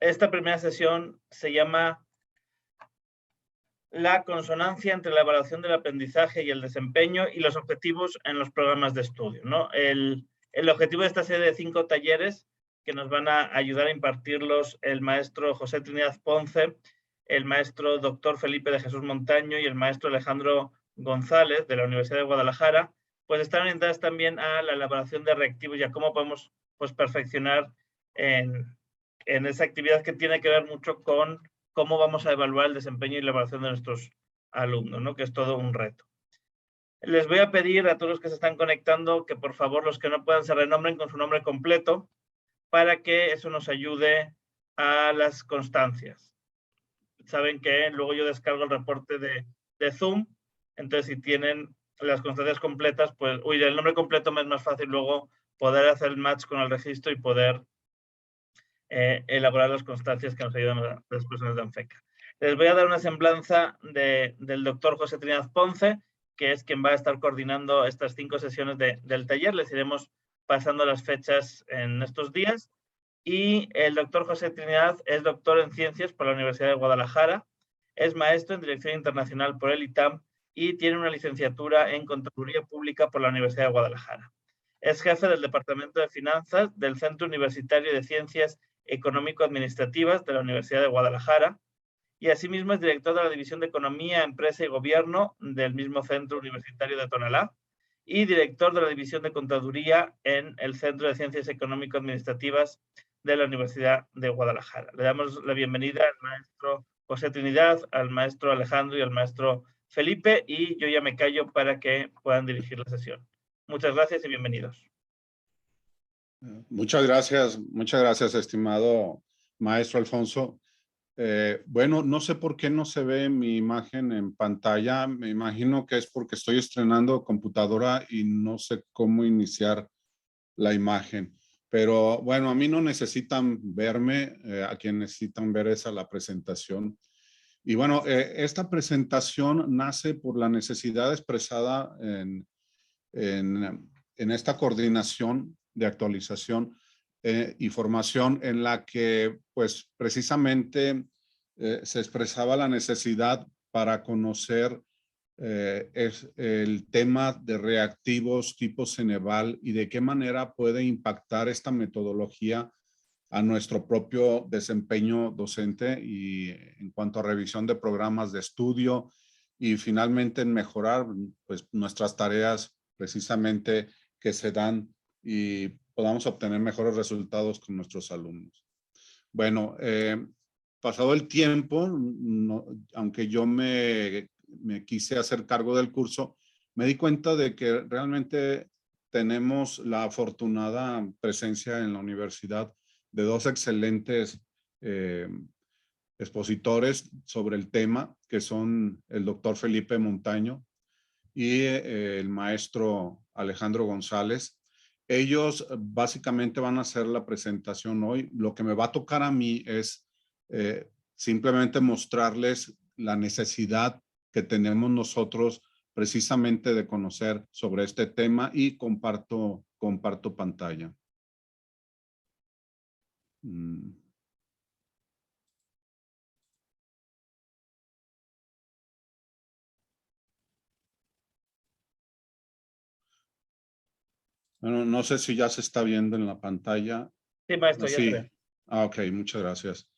esta primera sesión se llama la consonancia entre la evaluación del aprendizaje y el desempeño y los objetivos en los programas de estudio, ¿no? El objetivo de esta serie de 5 talleres que nos van a ayudar a impartirlos el maestro José Trinidad Ponce, el maestro doctor Felipe de Jesús Montaño y el maestro Alejandro González de la Universidad de Guadalajara, pues están orientadas también a la elaboración de reactivos y a cómo podemos pues, perfeccionar en esa actividad que tiene que ver mucho con cómo vamos a evaluar el desempeño y la evaluación de nuestros alumnos, ¿no? Que es todo un reto. Les voy a pedir a todos los que se están conectando que por favor los que no puedan se renombren con su nombre completo para que eso nos ayude a las constancias. Saben que luego yo descargo el reporte de Zoom, entonces si tienen las constancias completas, pues, el nombre completo me es más fácil luego poder hacer el match con el registro y poder elaborar las constancias que nos ayudan a las personas de ANFECA. Les voy a dar una semblanza del doctor José Trinidad Ponce, que es quien va a estar coordinando estas 5 sesiones del taller. Les iremos pasando las fechas en estos días. Y el doctor José Trinidad es doctor en Ciencias por la Universidad de Guadalajara, es maestro en Dirección Internacional por el ITAM y tiene una licenciatura en Contaduría Pública por la Universidad de Guadalajara. Es jefe del Departamento de Finanzas del Centro Universitario de Ciencias Económico-Administrativas de la Universidad de Guadalajara y asimismo es director de la División de Economía, Empresa y Gobierno del mismo Centro Universitario de Tonalá y director de la División de Contaduría en el Centro de Ciencias Económico-Administrativas de la Universidad de Guadalajara. Le damos la bienvenida al maestro José Trinidad, al maestro Alejandro y al maestro Felipe, y yo ya me callo para que puedan dirigir la sesión. Muchas gracias y bienvenidos. Muchas gracias, estimado maestro Alfonso. Bueno, no sé por qué no se ve mi imagen en pantalla. Me imagino que es porque estoy estrenando computadora y no sé cómo iniciar la imagen. Pero bueno, a mí no necesitan verme, a quien necesitan ver es a la presentación. Y bueno, esta presentación nace por la necesidad expresada en esta coordinación de actualización y formación en la que pues precisamente se expresaba la necesidad para conocer el tema de reactivos tipo Ceneval y de qué manera puede impactar esta metodología a nuestro propio desempeño docente y en cuanto a revisión de programas de estudio y finalmente en mejorar pues nuestras tareas precisamente que se dan y podamos obtener mejores resultados con nuestros alumnos. Bueno, pasado el tiempo, aunque yo me quise hacer cargo del curso, me di cuenta de que realmente tenemos la afortunada presencia en la universidad de 2 excelentes expositores sobre el tema, que son el doctor Felipe Montaño y el maestro Alejandro González. Ellos básicamente van a hacer la presentación hoy. Lo que me va a tocar a mí es simplemente mostrarles la necesidad que tenemos nosotros precisamente de conocer sobre este tema y comparto pantalla. Bueno, no sé si ya se está viendo en la pantalla. Sí, maestro, ya se ve. Ok, muchas gracias.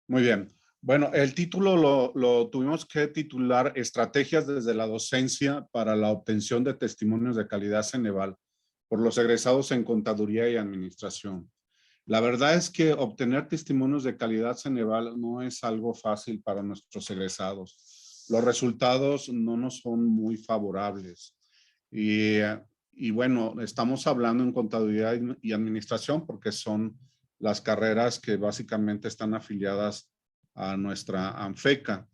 Muy bien. Bueno, el título lo tuvimos que titular Estrategias desde la docencia para la obtención de testimonios de calidad Ceneval por los egresados en Contaduría y Administración. La verdad es que obtener testimonios de calidad Ceneval no es algo fácil para nuestros egresados. Los resultados no nos son muy favorables. Y bueno, estamos hablando en Contaduría y Administración porque son las carreras que básicamente están afiliadas a nuestra ANFECA.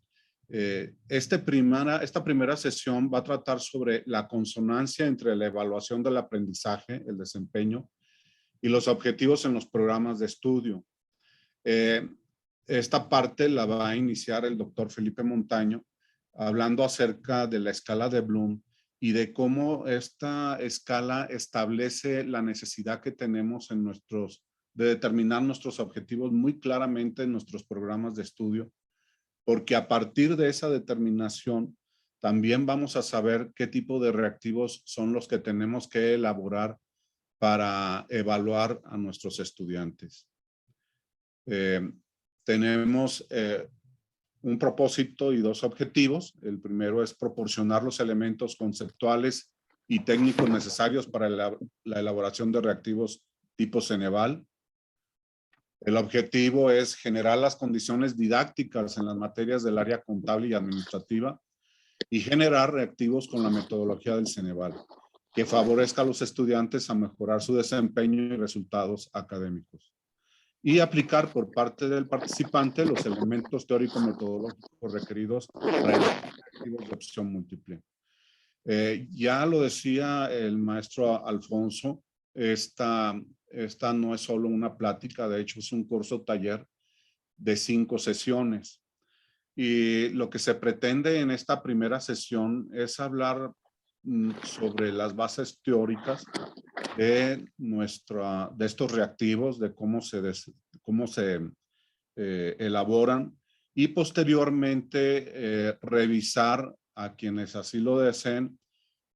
Esta primera sesión va a tratar sobre la consonancia entre la evaluación del aprendizaje, el desempeño, y los objetivos en los programas de estudio. Esta parte la va a iniciar el doctor Felipe Montaño, hablando acerca de la escala de Bloom y de cómo esta escala establece la necesidad que tenemos de determinar nuestros objetivos muy claramente en nuestros programas de estudio, porque a partir de esa determinación también vamos a saber qué tipo de reactivos son los que tenemos que elaborar para evaluar a nuestros estudiantes. Tenemos un propósito y dos objetivos. El primero es proporcionar los elementos conceptuales y técnicos necesarios para la elaboración de reactivos tipo Ceneval. El objetivo es generar las condiciones didácticas en las materias del área contable y administrativa y generar reactivos con la metodología del Ceneval, que favorezca a los estudiantes a mejorar su desempeño y resultados académicos. Y aplicar por parte del participante los elementos teórico-metodológicos requeridos para reactivos de opción múltiple. Ya lo decía el maestro Alfonso, esta no es solo una plática, de hecho es un curso taller de 5 sesiones. Y lo que se pretende en esta primera sesión es hablar sobre las bases teóricas de estos reactivos, de cómo se elaboran y posteriormente revisar a quienes así lo deseen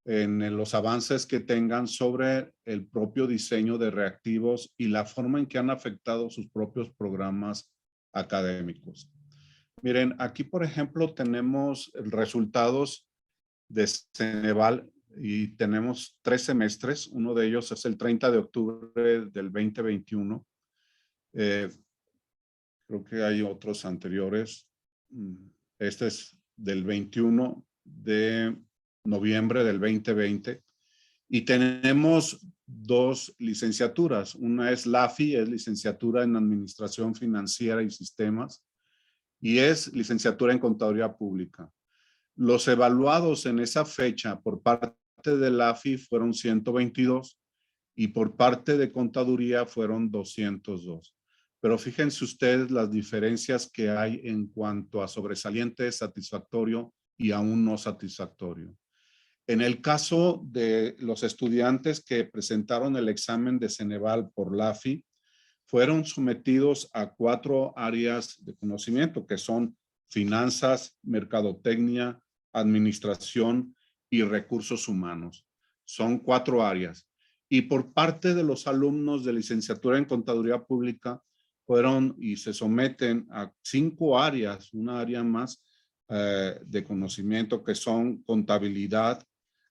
en los avances que tengan sobre el propio diseño de reactivos y la forma en que han afectado sus propios programas académicos. Miren, aquí por ejemplo tenemos resultados de Ceneval y tenemos 3 semestres. Uno de ellos es el 30 de octubre del 2021. Creo que hay otros anteriores. Este es del 21 de noviembre del 2020. Y tenemos 2 licenciaturas. Una es LAFI, es licenciatura en Administración Financiera y Sistemas, y es licenciatura en Contaduría Pública. Los evaluados en esa fecha por parte de LAFI fueron 122 y por parte de Contaduría fueron 202. Pero fíjense ustedes las diferencias que hay en cuanto a sobresaliente, satisfactorio y aún no satisfactorio. En el caso de los estudiantes que presentaron el examen de Ceneval por LAFI, fueron sometidos a 4 áreas de conocimiento, que son finanzas, mercadotecnia, administración y recursos humanos. Son 4 áreas. Y por parte de los alumnos de licenciatura en Contaduría Pública, fueron y se someten a 5 áreas, una área más de conocimiento, que son contabilidad,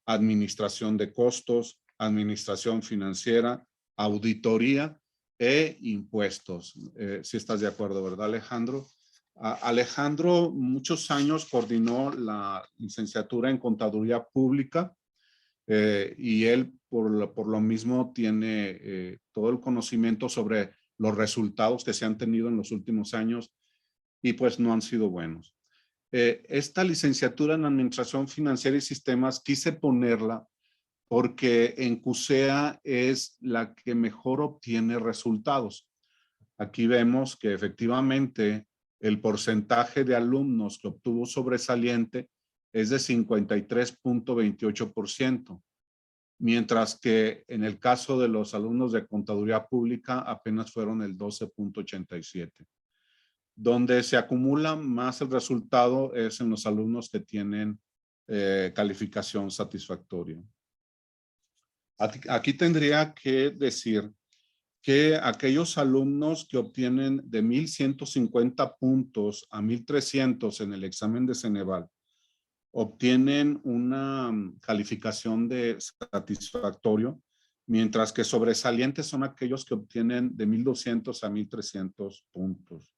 administración de costos, administración financiera, auditoría e impuestos. Si estás de acuerdo, ¿verdad, Alejandro? Alejandro muchos años coordinó la licenciatura en Contaduría Pública y él por lo mismo tiene todo el conocimiento sobre los resultados que se han tenido en los últimos años y pues no han sido buenos. Esta licenciatura en Administración Financiera y Sistemas quise ponerla porque en CUSEA es la que mejor obtiene resultados. Aquí vemos que efectivamente el porcentaje de alumnos que obtuvo sobresaliente es de 53.28%, mientras que en el caso de los alumnos de Contaduría Pública apenas fueron el 12.87%. Donde se acumula más el resultado es en los alumnos que tienen calificación satisfactoria. Aquí tendría que decir que aquellos alumnos que obtienen de 1,150 puntos a 1,300 en el examen de Ceneval obtienen una calificación de satisfactorio, mientras que sobresalientes son aquellos que obtienen de 1,200 a 1,300 puntos.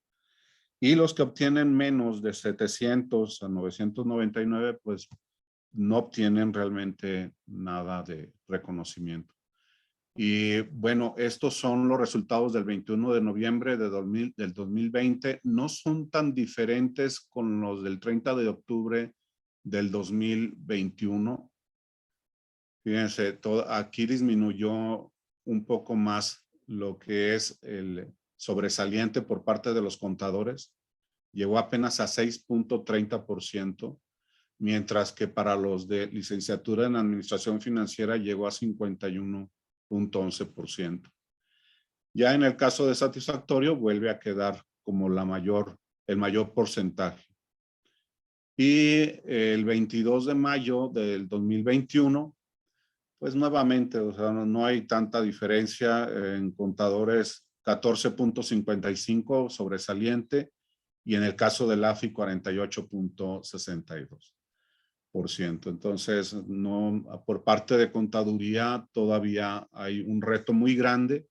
Y los que obtienen menos de 700 a 999, pues no obtienen realmente nada de reconocimiento. Y bueno, estos son los resultados del 21 de noviembre del 2020. No son tan diferentes con los del 30 de octubre del 2021. Fíjense, aquí disminuyó un poco más lo que es el sobresaliente por parte de los contadores. Llegó apenas a 6.30%, mientras que para los de licenciatura en Administración Financiera llegó a 51.11%. Ya en el caso de satisfactorio vuelve a quedar como el mayor porcentaje. Y el 22 de mayo del 2021, pues nuevamente, o sea, no hay tanta diferencia en contadores 14.55 sobresaliente y en el caso del AFI 48.62%. Entonces, no, por parte de contaduría todavía hay un reto muy grande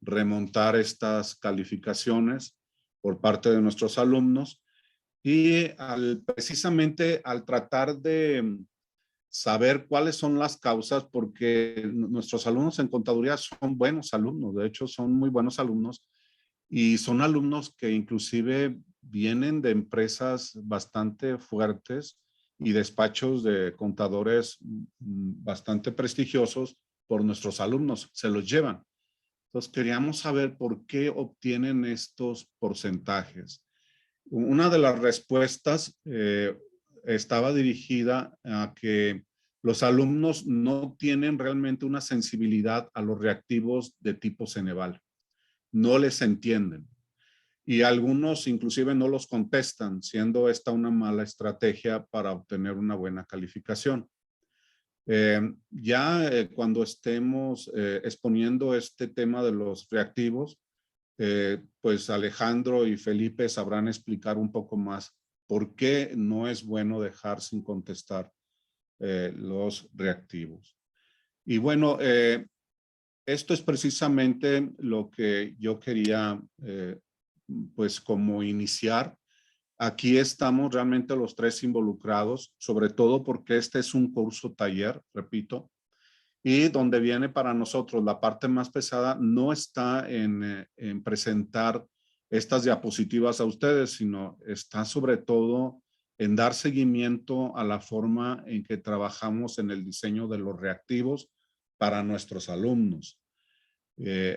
remontar estas calificaciones por parte de nuestros alumnos y precisamente al tratar de saber cuáles son las causas, porque nuestros alumnos en contaduría son buenos alumnos, de hecho son muy buenos alumnos y son alumnos que inclusive vienen de empresas bastante fuertes y despachos de contadores bastante prestigiosos por nuestros alumnos, se los llevan. Entonces queríamos saber por qué obtienen estos porcentajes. Una de las respuestas estaba dirigida a que los alumnos no tienen realmente una sensibilidad a los reactivos de tipo Ceneval. No les entienden. Y algunos inclusive no los contestan, siendo esta una mala estrategia para obtener una buena calificación. Cuando estemos exponiendo este tema de los reactivos, pues Alejandro y Felipe sabrán explicar un poco más por qué no es bueno dejar sin contestar los reactivos. Y bueno, esto es precisamente lo que yo quería pues como iniciar. Aquí estamos realmente los tres involucrados, sobre todo porque este es un curso taller, repito, y donde viene para nosotros la parte más pesada no está en presentar estas diapositivas a ustedes, sino está sobre todo en dar seguimiento a la forma en que trabajamos en el diseño de los reactivos para nuestros alumnos.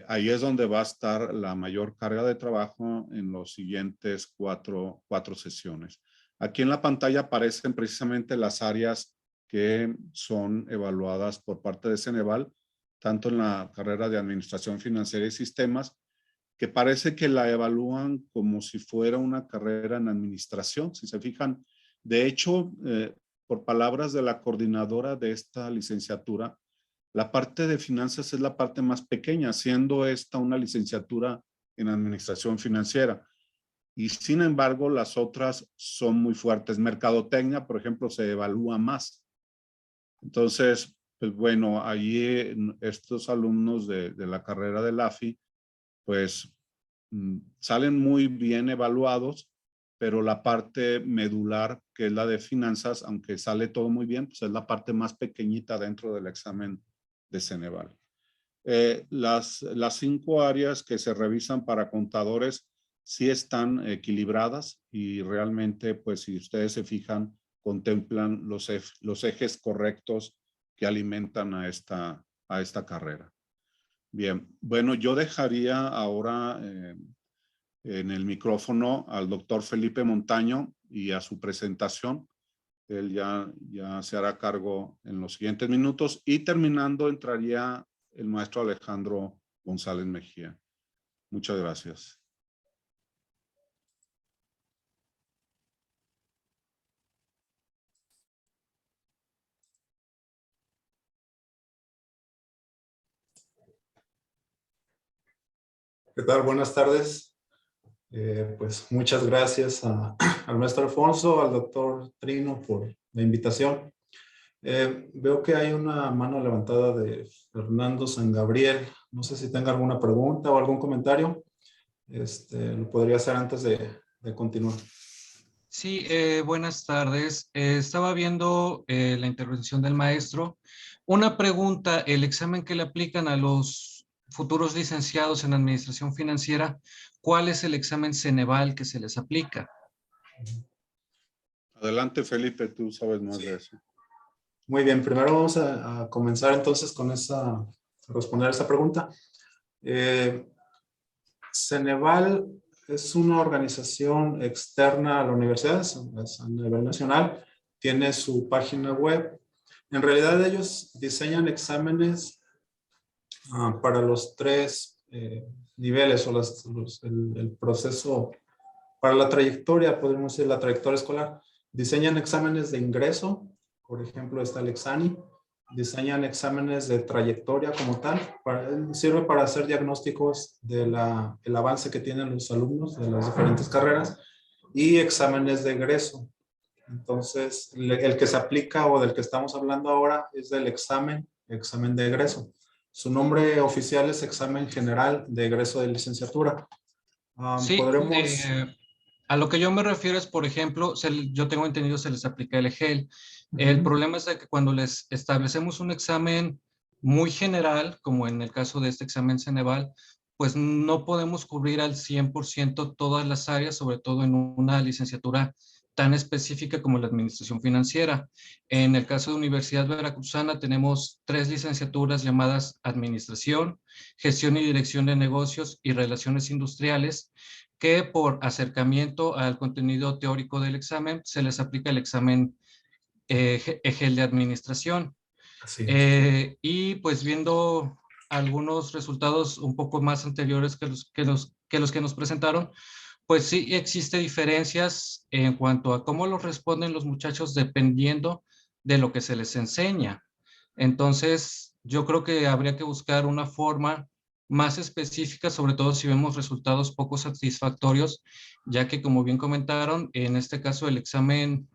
Ahí es donde va a estar la mayor carga de trabajo en los siguientes cuatro sesiones. Aquí en la pantalla aparecen precisamente las áreas que son evaluadas por parte de Ceneval, tanto en la carrera de Administración Financiera y Sistemas, que parece que la evalúan como si fuera una carrera en administración, si se fijan. De hecho, por palabras de la coordinadora de esta licenciatura, la parte de finanzas es la parte más pequeña, siendo esta una licenciatura en administración financiera. Y sin embargo, las otras son muy fuertes. Mercadotecnia, por ejemplo, se evalúa más. Entonces, pues bueno, allí estos alumnos de la carrera del AFI, pues salen muy bien evaluados, pero la parte medular, que es la de finanzas, aunque sale todo muy bien, pues es la parte más pequeñita dentro del examen de Ceneval. Las 5 áreas que se revisan para contadores sí están equilibradas y realmente, pues si ustedes se fijan, contemplan los ejes correctos que alimentan a esta carrera. Bien, bueno, yo dejaría ahora en el micrófono al doctor Felipe Montaño y a su presentación. Él ya se hará cargo en los siguientes minutos y terminando entraría el maestro Alejandro González Mejía. Muchas gracias. ¿Qué tal? Buenas tardes. Pues muchas gracias al maestro Alfonso, al doctor Trino por la invitación. Veo que hay una mano levantada de Fernando San Gabriel. No sé si tenga alguna pregunta o algún comentario. Lo podría hacer antes de continuar. Sí, buenas tardes. Estaba viendo la intervención del maestro. Una pregunta, el examen que le aplican a los futuros licenciados en Administración Financiera, ¿cuál es el examen Ceneval que se les aplica? Adelante, Felipe, tú sabes más de eso. Muy bien, primero vamos a comenzar entonces con responder esa pregunta. Ceneval es una organización externa a la universidad, es a nivel nacional, tiene su página web. En realidad ellos diseñan exámenes para los 3 niveles o el proceso, para la trayectoria, podemos decir la trayectoria escolar. Diseñan exámenes de ingreso, por ejemplo está el Exani. Diseñan exámenes de trayectoria como tal, sirve para hacer diagnósticos del avance que tienen los alumnos de las diferentes carreras, y exámenes de egreso. Entonces, el que se aplica o del que estamos hablando ahora es del examen de egreso. Su nombre oficial es Examen General de Egreso de Licenciatura. Sí, podremos... a lo que yo me refiero es, por ejemplo, yo tengo entendido se les aplica el EGEL. El problema es de que cuando les establecemos un examen muy general, como en el caso de este examen Ceneval, pues no podemos cubrir al 100% todas las áreas, sobre todo en una licenciatura tan específica como la administración financiera. En el caso de Universidad Veracruzana tenemos 3 licenciaturas llamadas Administración, Gestión y Dirección de Negocios y Relaciones Industriales, que por acercamiento al contenido teórico del examen se les aplica el examen EGEL de Administración. Y pues viendo algunos resultados un poco más anteriores que los que nos presentaron, pues sí existe diferencias en cuanto a cómo los responden los muchachos dependiendo de lo que se les enseña. Entonces, yo creo que habría que buscar una forma más específica, sobre todo si vemos resultados poco satisfactorios, ya que como bien comentaron, en este caso el examen,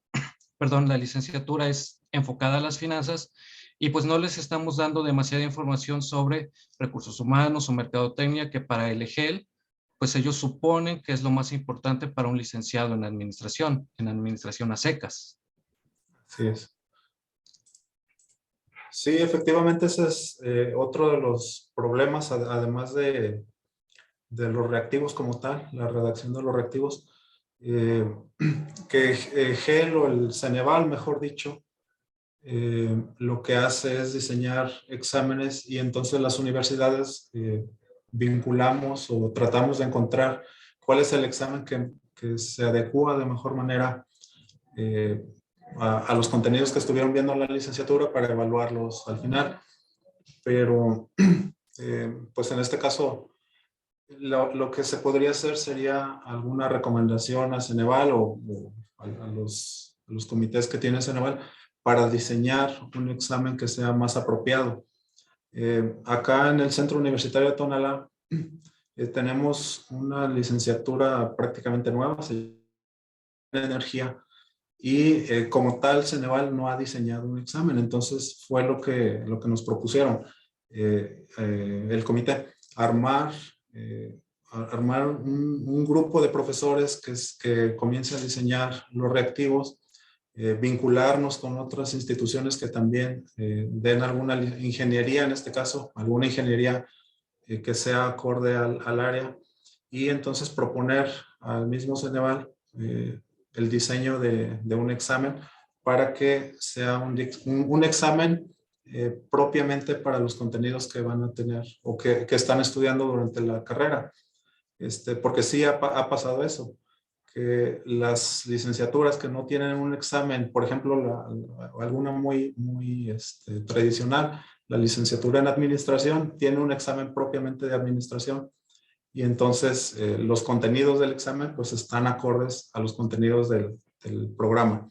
perdón, la licenciatura es enfocada a las finanzas y pues no les estamos dando demasiada información sobre recursos humanos o mercadotecnia, que para el EGEL pues ellos suponen que es lo más importante para un licenciado en administración a secas. Así es. Sí, efectivamente ese es otro de los problemas, además de los reactivos como tal, la redacción de los reactivos, que GEL o el Ceneval, mejor dicho, lo que hace es diseñar exámenes y entonces las universidades vinculamos o tratamos de encontrar cuál es el examen que se adecua de mejor manera a los contenidos que estuvieron viendo en la licenciatura para evaluarlos al final. Pero pues en este caso lo que se podría hacer sería alguna recomendación a Ceneval o a los comités que tiene Ceneval para diseñar un examen que sea más apropiado. Acá en el Centro Universitario de Tonalá tenemos una licenciatura prácticamente nueva, se llama Energía, y como tal Ceneval no ha diseñado un examen, entonces fue lo que nos propusieron el comité, armar un grupo de profesores que comience a diseñar los reactivos, vincularnos con otras instituciones que también den alguna ingeniería, en este caso, alguna ingeniería que sea acorde al área, y entonces proponer al mismo Ceneval el diseño de un examen para que sea un examen propiamente para los contenidos que van a tener o que están estudiando durante la carrera. Porque sí ha pasado eso, que las licenciaturas que no tienen un examen, por ejemplo, alguna muy tradicional, la licenciatura en administración tiene un examen propiamente de administración, y entonces los contenidos del examen pues están acordes a los contenidos del programa.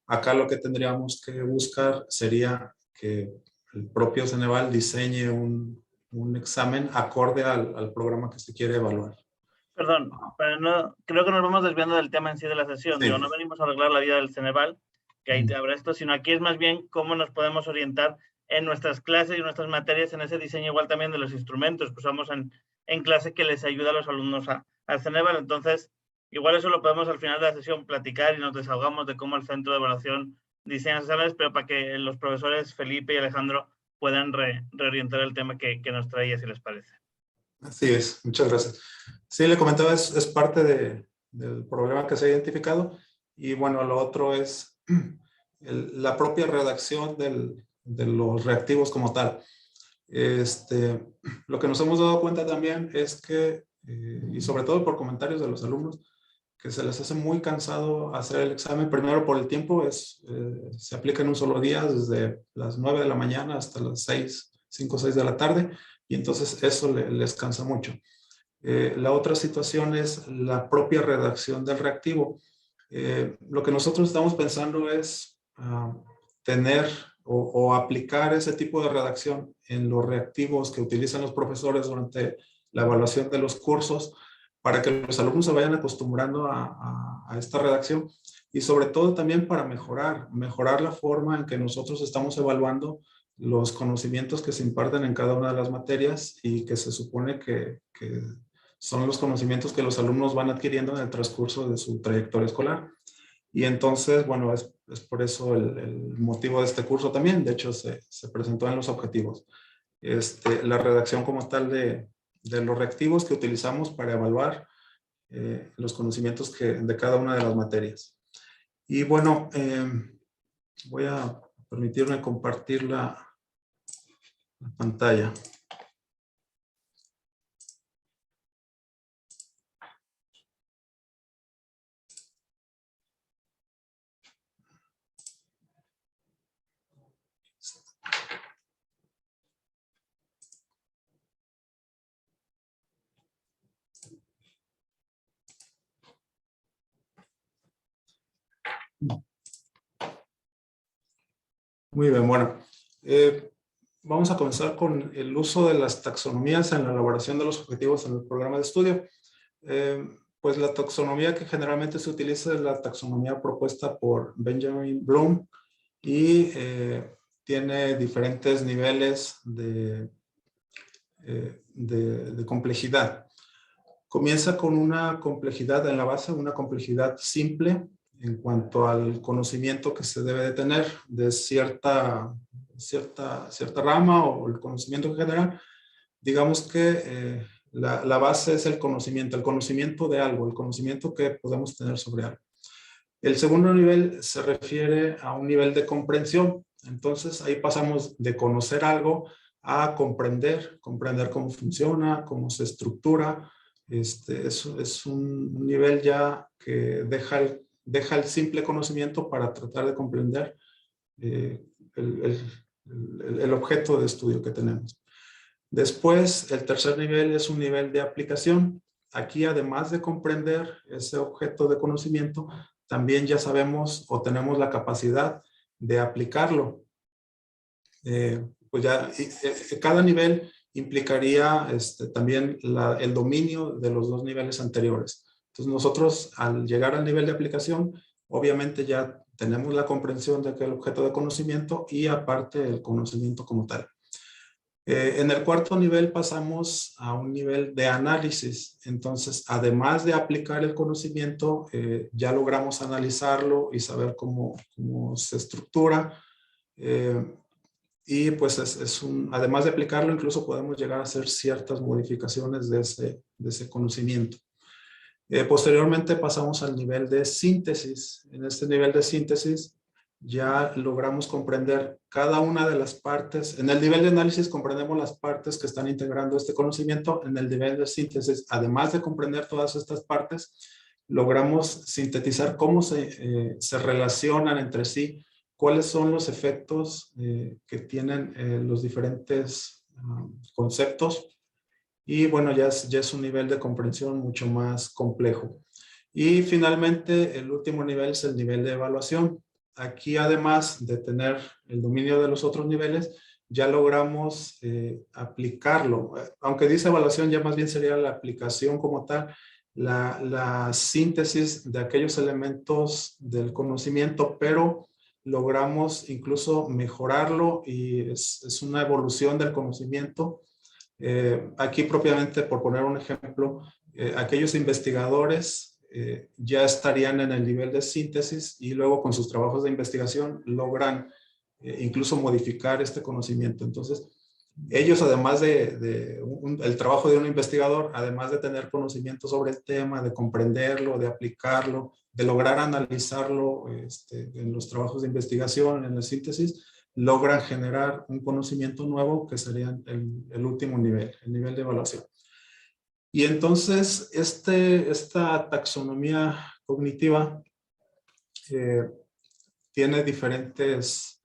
Acá lo que tendríamos que buscar sería que el propio Ceneval diseñe un examen acorde al programa que se quiere evaluar. Perdón, pero no, creo que nos vamos desviando del tema en sí de la sesión. Sí. Digo, no venimos a arreglar la vida del Ceneval, que ahí te habrá esto, sino aquí es más bien cómo nos podemos orientar en nuestras clases y nuestras materias en ese diseño, igual también de los instrumentos que usamos en clase, que les ayuda a los alumnos al Ceneval. Entonces, igual eso lo podemos al final de la sesión platicar y nos desahogamos de cómo el centro de evaluación diseña los exámenes, pero para que los profesores Felipe y Alejandro puedan reorientar el tema que nos traía, si les parece. Así es, muchas gracias. Sí, le comentaba, es parte del problema que se ha identificado, y bueno, lo otro es la propia redacción de los reactivos como tal. Lo que nos hemos dado cuenta también es que, y sobre todo por comentarios de los alumnos, que se les hace muy cansado hacer el examen. Primero por el tiempo, se aplica en un solo día, desde las 9 de la mañana hasta las 5 o 6 de la tarde, y entonces eso les cansa mucho. La otra situación es la propia redacción del reactivo. Lo que nosotros estamos pensando es tener o aplicar ese tipo de redacción en los reactivos que utilizan los profesores durante la evaluación de los cursos, para que los alumnos se vayan acostumbrando a esta redacción, y sobre todo también para mejorar la forma en que nosotros estamos evaluando los conocimientos que se imparten en cada una de las materias y que se supone que son los conocimientos que los alumnos van adquiriendo en el transcurso de su trayectoria escolar. Y entonces, bueno, es por eso el motivo de este curso también. De hecho, se presentó en los objetivos. La redacción como tal de los reactivos que utilizamos para evaluar los conocimientos de cada una de las materias. Y bueno, voy a permitirme compartir la pantalla. Muy bien, bueno. Vamos a comenzar con el uso de las taxonomías en la elaboración de los objetivos en el programa de estudio. Pues la taxonomía que generalmente se utiliza es la taxonomía propuesta por Benjamin Bloom y tiene diferentes niveles de complejidad. Comienza con una complejidad en la base, una complejidad simple en cuanto al conocimiento que se debe de tener de cierta rama o el conocimiento en general. Digamos que la base es el conocimiento de algo, el conocimiento que podemos tener sobre algo. El segundo nivel se refiere a un nivel de comprensión. Entonces ahí pasamos de conocer algo a comprender cómo funciona, cómo se estructura. Es un nivel ya que deja el simple conocimiento para tratar de comprender el objeto de estudio que tenemos. Después, el tercer nivel es un nivel de aplicación. Aquí, además de comprender ese objeto de conocimiento, también ya sabemos o tenemos la capacidad de aplicarlo. Pues ya cada nivel implicaría también el dominio de los dos niveles anteriores. Entonces nosotros, al llegar al nivel de aplicación, obviamente ya tenemos la comprensión de aquel objeto de conocimiento y aparte el conocimiento como tal. En el cuarto nivel pasamos a un nivel de análisis. Entonces, además de aplicar el conocimiento, ya logramos analizarlo y saber cómo se estructura. Y pues además de aplicarlo, incluso podemos llegar a hacer ciertas modificaciones de ese conocimiento. Posteriormente pasamos al nivel de síntesis. En este nivel de síntesis ya logramos comprender cada una de las partes. En el nivel de análisis comprendemos las partes que están integrando este conocimiento. En el nivel de síntesis, además de comprender todas estas partes, logramos sintetizar cómo se relacionan entre sí, cuáles son los efectos que tienen los diferentes conceptos. Y bueno, ya es un nivel de comprensión mucho más complejo. Y finalmente, el último nivel es el nivel de evaluación. Aquí, además de tener el dominio de los otros niveles, ya logramos aplicarlo. Aunque dice evaluación, ya más bien sería la aplicación como tal, la síntesis de aquellos elementos del conocimiento, pero logramos incluso mejorarlo y es una evolución del conocimiento. Aquí propiamente, por poner un ejemplo, aquellos investigadores ya estarían en el nivel de síntesis y luego con sus trabajos de investigación logran incluso modificar este conocimiento. Entonces, ellos además el trabajo de un investigador, además de tener conocimiento sobre el tema, de comprenderlo, de aplicarlo, de lograr analizarlo en los trabajos de investigación, en la síntesis, logran generar un conocimiento nuevo que sería el último nivel, el nivel de evaluación. Y entonces esta taxonomía cognitiva tiene diferentes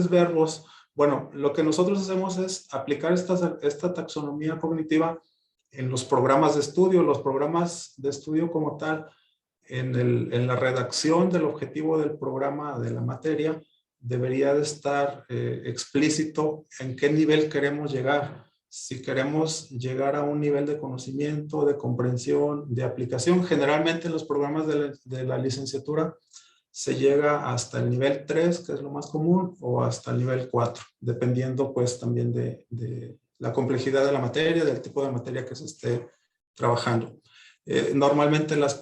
verbos. Bueno, lo que nosotros hacemos es aplicar esta taxonomía cognitiva en los programas de estudio. Los programas de estudio como tal, en la redacción del objetivo del programa de la materia, debería de estar explícito en qué nivel queremos llegar. Si queremos llegar a un nivel de conocimiento, de comprensión, de aplicación, generalmente en los programas de la licenciatura se llega hasta el nivel 3, que es lo más común, o hasta el nivel 4, dependiendo pues también de la complejidad de la materia, del tipo de materia que se esté trabajando. Normalmente las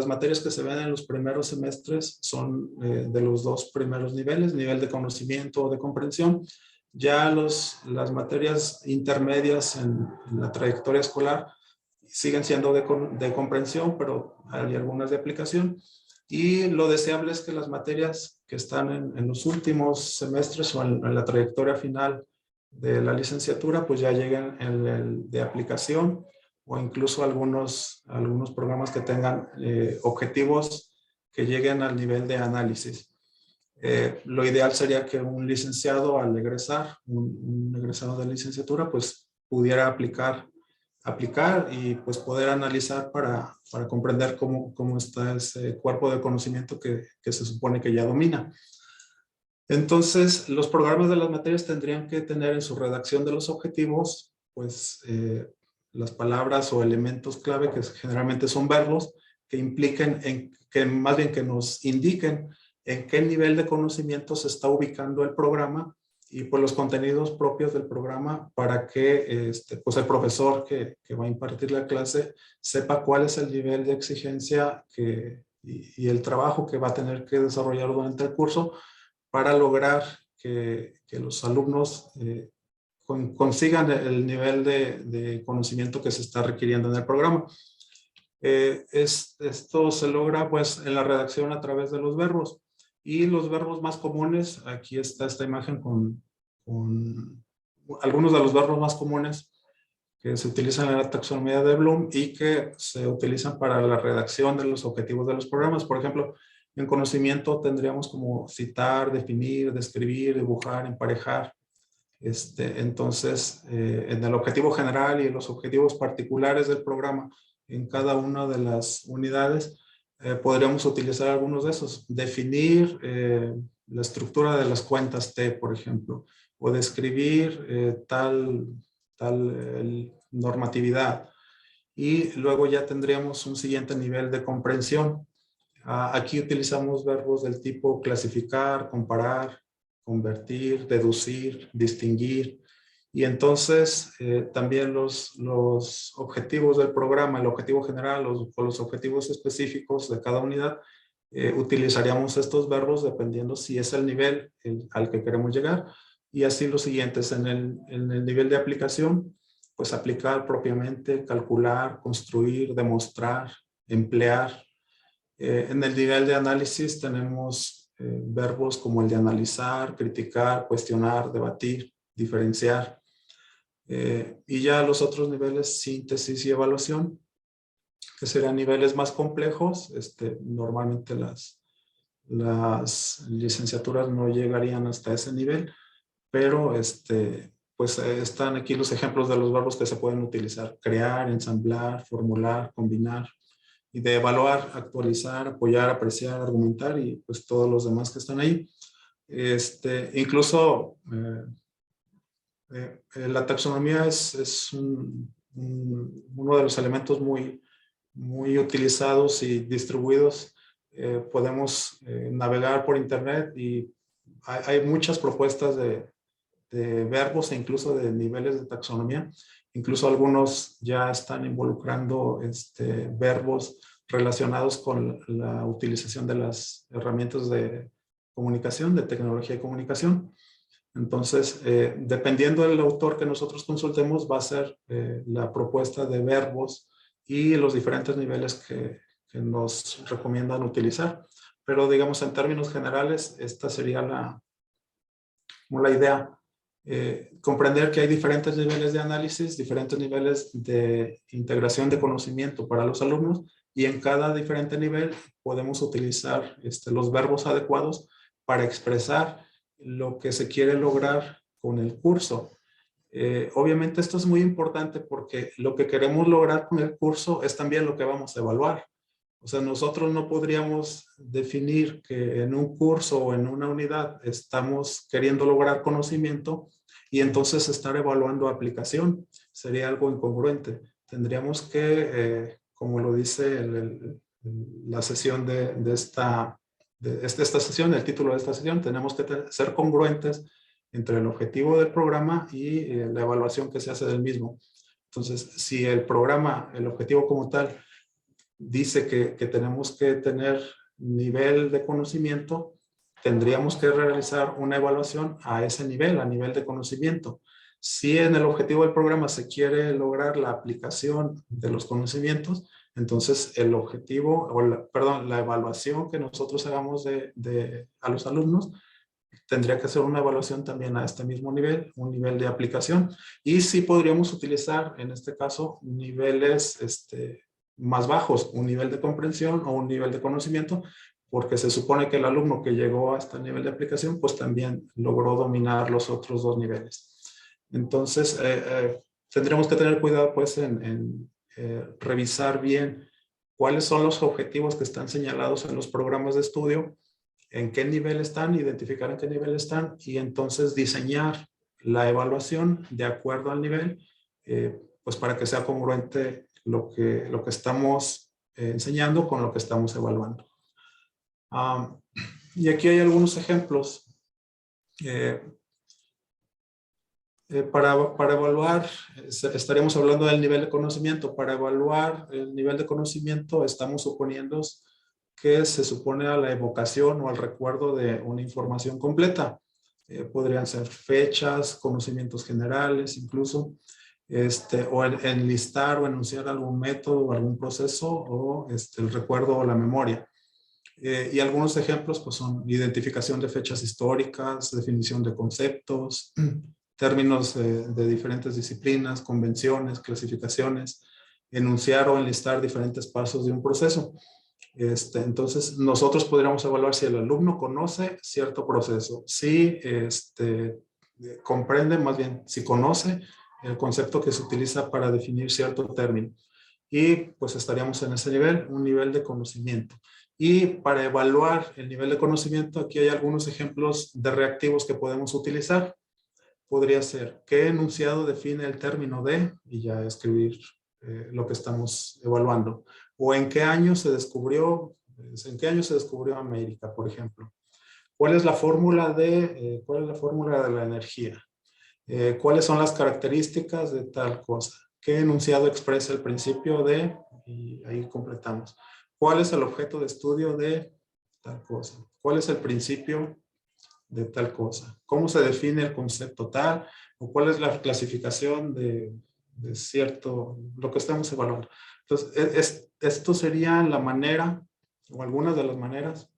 materias que se ven en los primeros semestres son de los dos primeros niveles, nivel de conocimiento o de comprensión. Ya las materias intermedias en la trayectoria escolar siguen siendo de comprensión, pero hay algunas de aplicación. Y lo deseable es que las materias que están en los últimos semestres o en la trayectoria final de la licenciatura, pues ya lleguen en el de aplicación, o incluso algunos programas que tengan objetivos que lleguen al nivel de análisis. Lo ideal sería que un licenciado al egresar, un egresado de licenciatura, pues pudiera aplicar y pues poder analizar para comprender cómo está ese cuerpo de conocimiento que se supone que ya domina. Entonces, los programas de las materias tendrían que tener en su redacción de los objetivos, pues, las palabras o elementos clave, que generalmente son verbos, que impliquen, más bien que nos indiquen en qué nivel de conocimiento se está ubicando el programa, y pues los contenidos propios del programa, para que pues el profesor que va a impartir la clase sepa cuál es el nivel de exigencia y el trabajo que va a tener que desarrollar durante el curso, para lograr que los alumnos consigan el nivel de conocimiento que se está requiriendo en el programa. Esto se logra pues en la redacción a través de los verbos. Y los verbos más comunes, aquí está esta imagen con algunos de los verbos más comunes que se utilizan en la taxonomía de Bloom y que se utilizan para la redacción de los objetivos de los programas. Por ejemplo, en conocimiento tendríamos como citar, definir, describir, dibujar, emparejar. Entonces, en el objetivo general y en los objetivos particulares del programa, en cada una de las unidades, podríamos utilizar algunos de esos. Definir la estructura de las cuentas T, por ejemplo, o describir tal normatividad. Y luego ya tendríamos un siguiente nivel de comprensión. Aquí utilizamos verbos del tipo clasificar, comparar, convertir, deducir, distinguir. Y entonces también los objetivos del programa, el objetivo general o los objetivos específicos de cada unidad, utilizaríamos estos verbos dependiendo si es el nivel al que queremos llegar. Y así los siguientes, en el nivel de aplicación, pues aplicar propiamente, calcular, construir, demostrar, emplear. En el nivel de análisis tenemos verbos como el de analizar, criticar, cuestionar, debatir, diferenciar. Y ya los otros niveles, síntesis y evaluación, que serían niveles más complejos. Normalmente las licenciaturas no llegarían hasta ese nivel, pero pues están aquí los ejemplos de los verbos que se pueden utilizar: crear, ensamblar, formular, combinar. Y de evaluar, actualizar, apoyar, apreciar, argumentar, y pues todos los demás que están ahí. Incluso la taxonomía es uno de los elementos muy, muy utilizados y distribuidos. Podemos navegar por internet y hay muchas propuestas de verbos e incluso de niveles de taxonomía. Incluso algunos ya están involucrando verbos relacionados con la utilización de las herramientas de comunicación, de tecnología de comunicación. Entonces, dependiendo del autor que nosotros consultemos, va a ser la propuesta de verbos y los diferentes niveles que nos recomiendan utilizar. Pero digamos, en términos generales, esta sería la idea. Comprender que hay diferentes niveles de análisis, diferentes niveles de integración de conocimiento para los alumnos, y en cada diferente nivel podemos utilizar los verbos adecuados para expresar lo que se quiere lograr con el curso. Obviamente esto es muy importante porque lo que queremos lograr con el curso es también lo que vamos a evaluar. O sea, nosotros no podríamos definir que en un curso o en una unidad estamos queriendo lograr conocimiento y entonces estar evaluando aplicación. Sería algo incongruente. Tendríamos que, como lo dice la sesión de esta sesión, el título de esta sesión, tenemos que ser congruentes entre el objetivo del programa y la evaluación que se hace del mismo. Entonces, si el programa, el objetivo como tal, dice que tenemos que tener nivel de conocimiento, tendríamos que realizar una evaluación a ese nivel, a nivel de conocimiento. Si en el objetivo del programa se quiere lograr la aplicación de los conocimientos, entonces el objetivo, la evaluación que nosotros hagamos a los alumnos, tendría que ser una evaluación también a este mismo nivel, un nivel de aplicación. Y sí podríamos utilizar, en este caso, niveles más bajos, un nivel de comprensión o un nivel de conocimiento, porque se supone que el alumno que llegó a este nivel de aplicación, pues también logró dominar los otros dos niveles. Entonces, tendremos que tener cuidado pues en revisar bien cuáles son los objetivos que están señalados en los programas de estudio, en qué nivel están, identificar en qué nivel están y entonces diseñar la evaluación de acuerdo al nivel, pues para que sea congruente lo que estamos enseñando con lo que estamos evaluando. Y aquí hay algunos ejemplos. Para evaluar, estaríamos hablando del nivel de conocimiento. Para evaluar el nivel de conocimiento estamos suponiendo que se supone a la evocación o al recuerdo de una información completa. Podrían ser fechas, conocimientos generales incluso, o enlistar o enunciar algún método o algún proceso o el recuerdo o la memoria. Y algunos ejemplos pues, son identificación de fechas históricas, definición de conceptos, términos de diferentes disciplinas, convenciones, clasificaciones, enunciar o enlistar diferentes pasos de un proceso. Entonces, nosotros podríamos evaluar si el alumno conoce cierto proceso, si comprende, más bien, si conoce el concepto que se utiliza para definir cierto término. Y pues estaríamos en ese nivel, un nivel de conocimiento. Y para evaluar el nivel de conocimiento, aquí hay algunos ejemplos de reactivos que podemos utilizar. Podría ser, ¿qué enunciado define el término de? Y ya escribir lo que estamos evaluando. O ¿en qué año se descubrió América, por ejemplo? ¿Cuál es la fórmula de la energía? ¿Cuáles son las características de tal cosa? ¿Qué enunciado expresa el principio de? Y ahí completamos. ¿Cuál es el objeto de estudio de tal cosa? ¿Cuál es el principio de tal cosa? ¿Cómo se define el concepto tal? ¿O cuál es la clasificación de cierto, lo que estamos evaluando? Entonces, esto sería la manera, o algunas de las maneras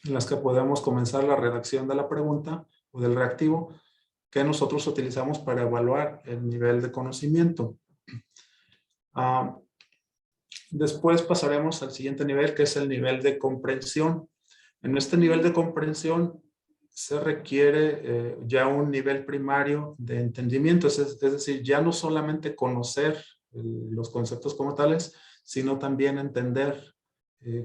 en las que podemos comenzar la redacción de la pregunta o del reactivo que nosotros utilizamos para evaluar el nivel de conocimiento. Después pasaremos al siguiente nivel, que es el nivel de comprensión. En este nivel de comprensión se requiere ya un nivel primario de entendimiento, es decir, ya no solamente conocer los conceptos como tales, sino también entender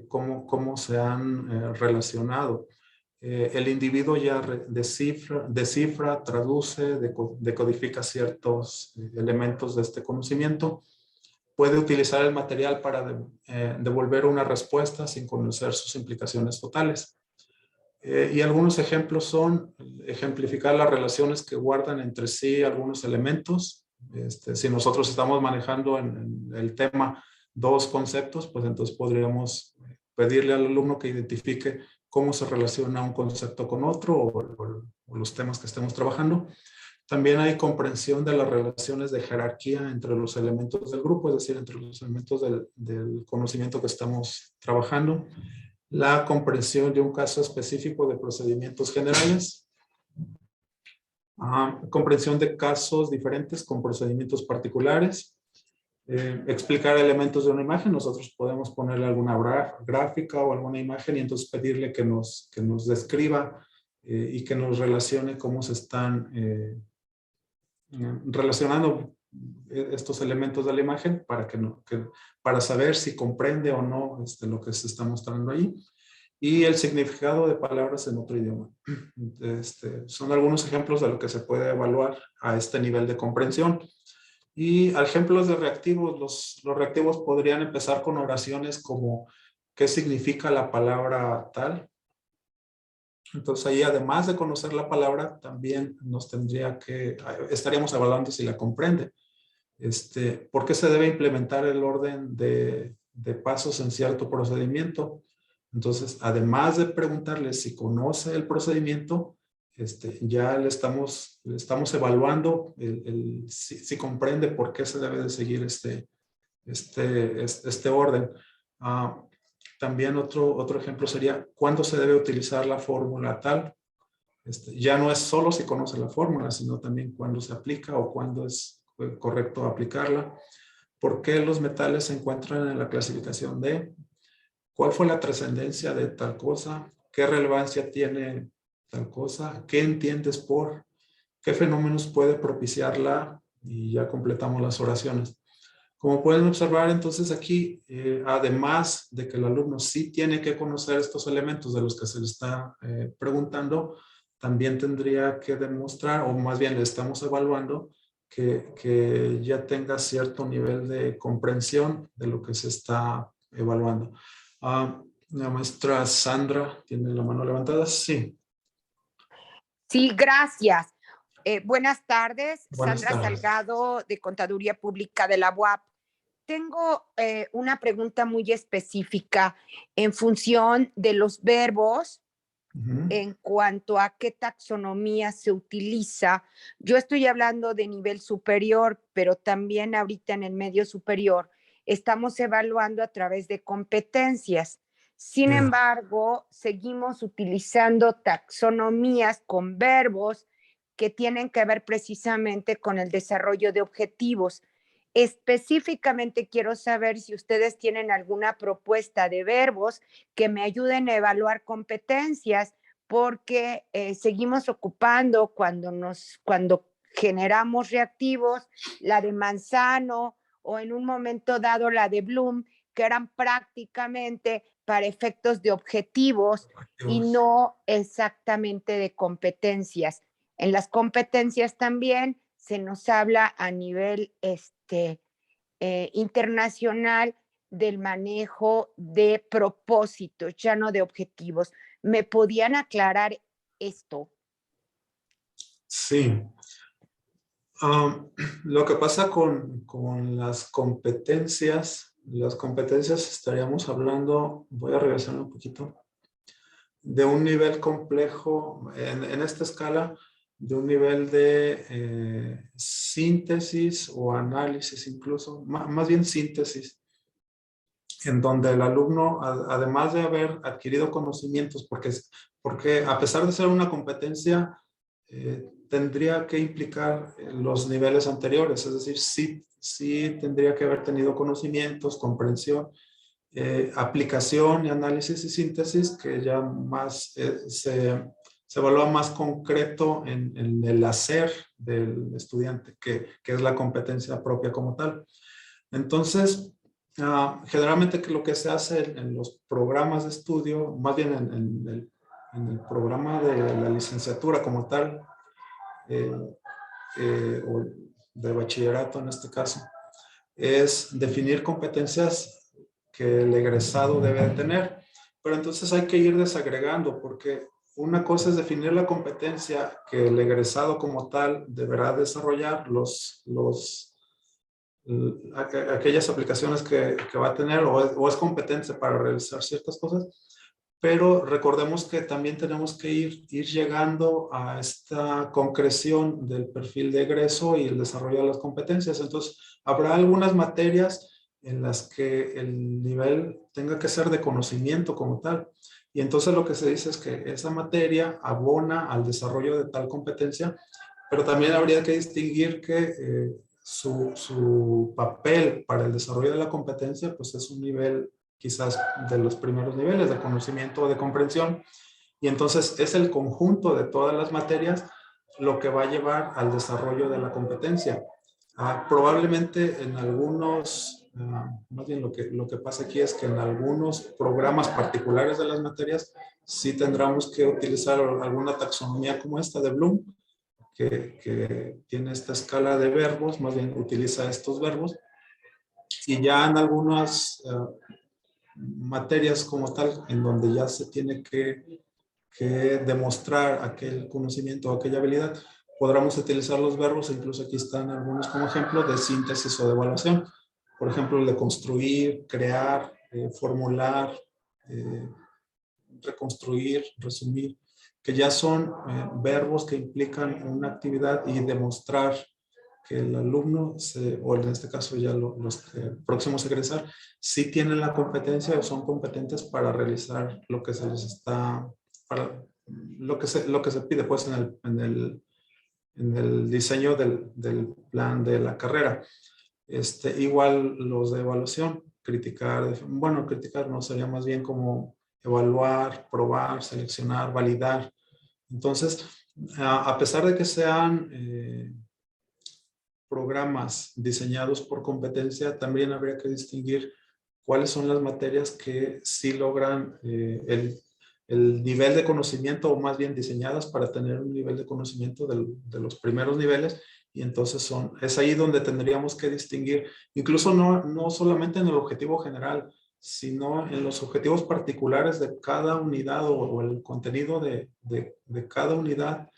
cómo se han relacionado. El individuo ya descifra, traduce, decodifica ciertos elementos de este conocimiento, puede utilizar el material para devolver una respuesta sin conocer sus implicaciones totales. Y algunos ejemplos son ejemplificar las relaciones que guardan entre sí algunos elementos. Si nosotros estamos manejando en el tema dos conceptos, pues entonces podríamos pedirle al alumno que identifique cómo se relaciona un concepto con otro o los temas que estemos trabajando. También hay comprensión de las relaciones de jerarquía entre los elementos del grupo, es decir, entre los elementos del conocimiento que estamos trabajando. La comprensión de un caso específico de procedimientos generales. Comprensión de casos diferentes con procedimientos particulares. explicar elementos de una imagen, nosotros podemos ponerle alguna gráfica o alguna imagen y entonces pedirle que nos describa y que nos relacione cómo se están relacionando estos elementos de la imagen para saber si comprende o no lo que se está mostrando ahí. Y el significado de palabras en otro idioma. Son algunos ejemplos de lo que se puede evaluar a este nivel de comprensión. Y ejemplos de reactivos, los reactivos podrían empezar con oraciones como ¿qué significa la palabra tal? Entonces ahí, además de conocer la palabra, también estaríamos evaluando si la comprende. ¿Por qué se debe implementar el orden de pasos en cierto procedimiento? Entonces, además de preguntarle si conoce el procedimiento, ya le estamos evaluando si comprende por qué se debe de seguir este orden. También otro ejemplo sería cuándo se debe utilizar la fórmula tal. Ya no es solo si conoce la fórmula, sino también cuándo se aplica o cuándo es correcto aplicarla. ¿Por qué los metales se encuentran en la clasificación D? ¿Cuál fue la trascendencia de tal cosa? ¿Qué relevancia tiene tal cosa? ¿Qué entiendes por? ¿Qué fenómenos puede propiciarla? Y ya completamos las oraciones. Como pueden observar, entonces aquí, además de que el alumno sí tiene que conocer estos elementos de los que se le está preguntando, también tendría que demostrar, o más bien le estamos evaluando, que ya tenga cierto nivel de comprensión de lo que se está evaluando. La maestra Sandra tiene la mano levantada. Sí. Sí, gracias. Buenas tardes, Buenas Sandra tardes. Salgado, de Contaduría Pública de la UAP. Tengo una pregunta muy específica en función de los verbos, en cuanto a qué taxonomía se utiliza. Yo estoy hablando de nivel superior, pero también ahorita en el medio superior estamos evaluando a través de competencias. Sin embargo, seguimos utilizando taxonomías con verbos que tienen que ver precisamente con el desarrollo de objetivos. Específicamente quiero saber si ustedes tienen alguna propuesta de verbos que me ayuden a evaluar competencias, porque seguimos ocupando cuando generamos reactivos, la de Manzano o en un momento dado la de Bloom, que eran prácticamente para efectos de objetivos y no exactamente de competencias. En las competencias también se nos habla a nivel internacional del manejo de propósitos, ya no de objetivos. ¿Me podían aclarar esto? Sí. Lo que pasa con las competencias estaríamos hablando, voy a regresar un poquito, de un nivel complejo, en esta escala, de un nivel de síntesis o análisis incluso, más bien síntesis, en donde el alumno, además de haber adquirido conocimientos, porque a pesar de ser una competencia, tendría que implicar los niveles anteriores, es decir, sí tendría que haber tenido conocimientos, comprensión, aplicación y análisis y síntesis, que ya más se evalúa más concreto en el hacer del estudiante, que es la competencia propia como tal. Entonces, generalmente lo que se hace en los programas de estudio, más bien en el programa de la licenciatura como tal, o de bachillerato en este caso, es definir competencias que el egresado debe tener. Pero entonces hay que ir desagregando, porque una cosa es definir la competencia que el egresado como tal deberá desarrollar, aquellas aplicaciones que va a tener, o es competencia para realizar ciertas cosas. Pero recordemos que también tenemos que ir llegando a esta concreción del perfil de egreso y el desarrollo de las competencias. Entonces, habrá algunas materias en las que el nivel tenga que ser de conocimiento como tal. Y entonces lo que se dice es que esa materia abona al desarrollo de tal competencia, pero también habría que distinguir que su papel para el desarrollo de la competencia, pues es un nivel quizás de los primeros niveles de conocimiento o de comprensión. Y entonces es el conjunto de todas las materias lo que va a llevar al desarrollo de la competencia. Probablemente en algunos, más bien lo que pasa aquí es que en algunos programas particulares de las materias sí tendremos que utilizar alguna taxonomía como esta de Bloom, que tiene esta escala de verbos, más bien utiliza estos verbos, y ya en algunas materias como tal, en donde ya se tiene que demostrar aquel conocimiento o aquella habilidad, podremos utilizar los verbos, incluso aquí están algunos como ejemplo de síntesis o de evaluación. Por ejemplo, el de construir, crear, formular, reconstruir, resumir, que ya son verbos que implican una actividad y demostrar que el alumno, o en este caso ya los próximos a egresar, sí tienen la competencia o son competentes para realizar lo que se les está, para lo que se pide pues en el diseño del plan de la carrera. Igual los de evaluación, criticar, bueno, criticar no, sería más bien como evaluar, probar, seleccionar, validar. Entonces, a pesar de que sean programas diseñados por competencia, también habría que distinguir cuáles son las materias que sí logran el nivel de conocimiento, o más bien diseñadas para tener un nivel de conocimiento de los primeros niveles, y entonces es ahí donde tendríamos que distinguir, incluso no solamente en el objetivo general, sino en los objetivos particulares de cada unidad o el contenido de cada unidad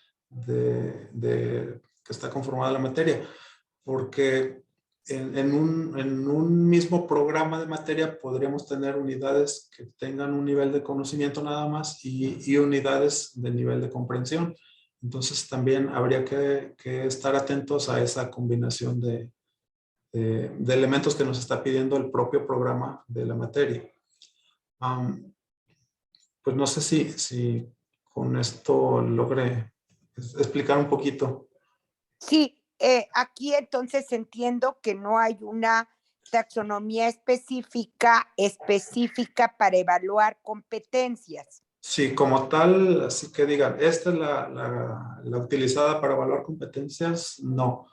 que está conformada la materia. Porque en un mismo programa de materia podríamos tener unidades que tengan un nivel de conocimiento nada más y unidades de nivel de comprensión. Entonces también habría que estar atentos a esa combinación de elementos que nos está pidiendo el propio programa de la materia. Pues no sé si con esto logré explicar un poquito. Sí, aquí entonces entiendo que no hay una taxonomía específica para evaluar competencias. Sí, como tal, así que digan, esta es la utilizada para evaluar competencias, no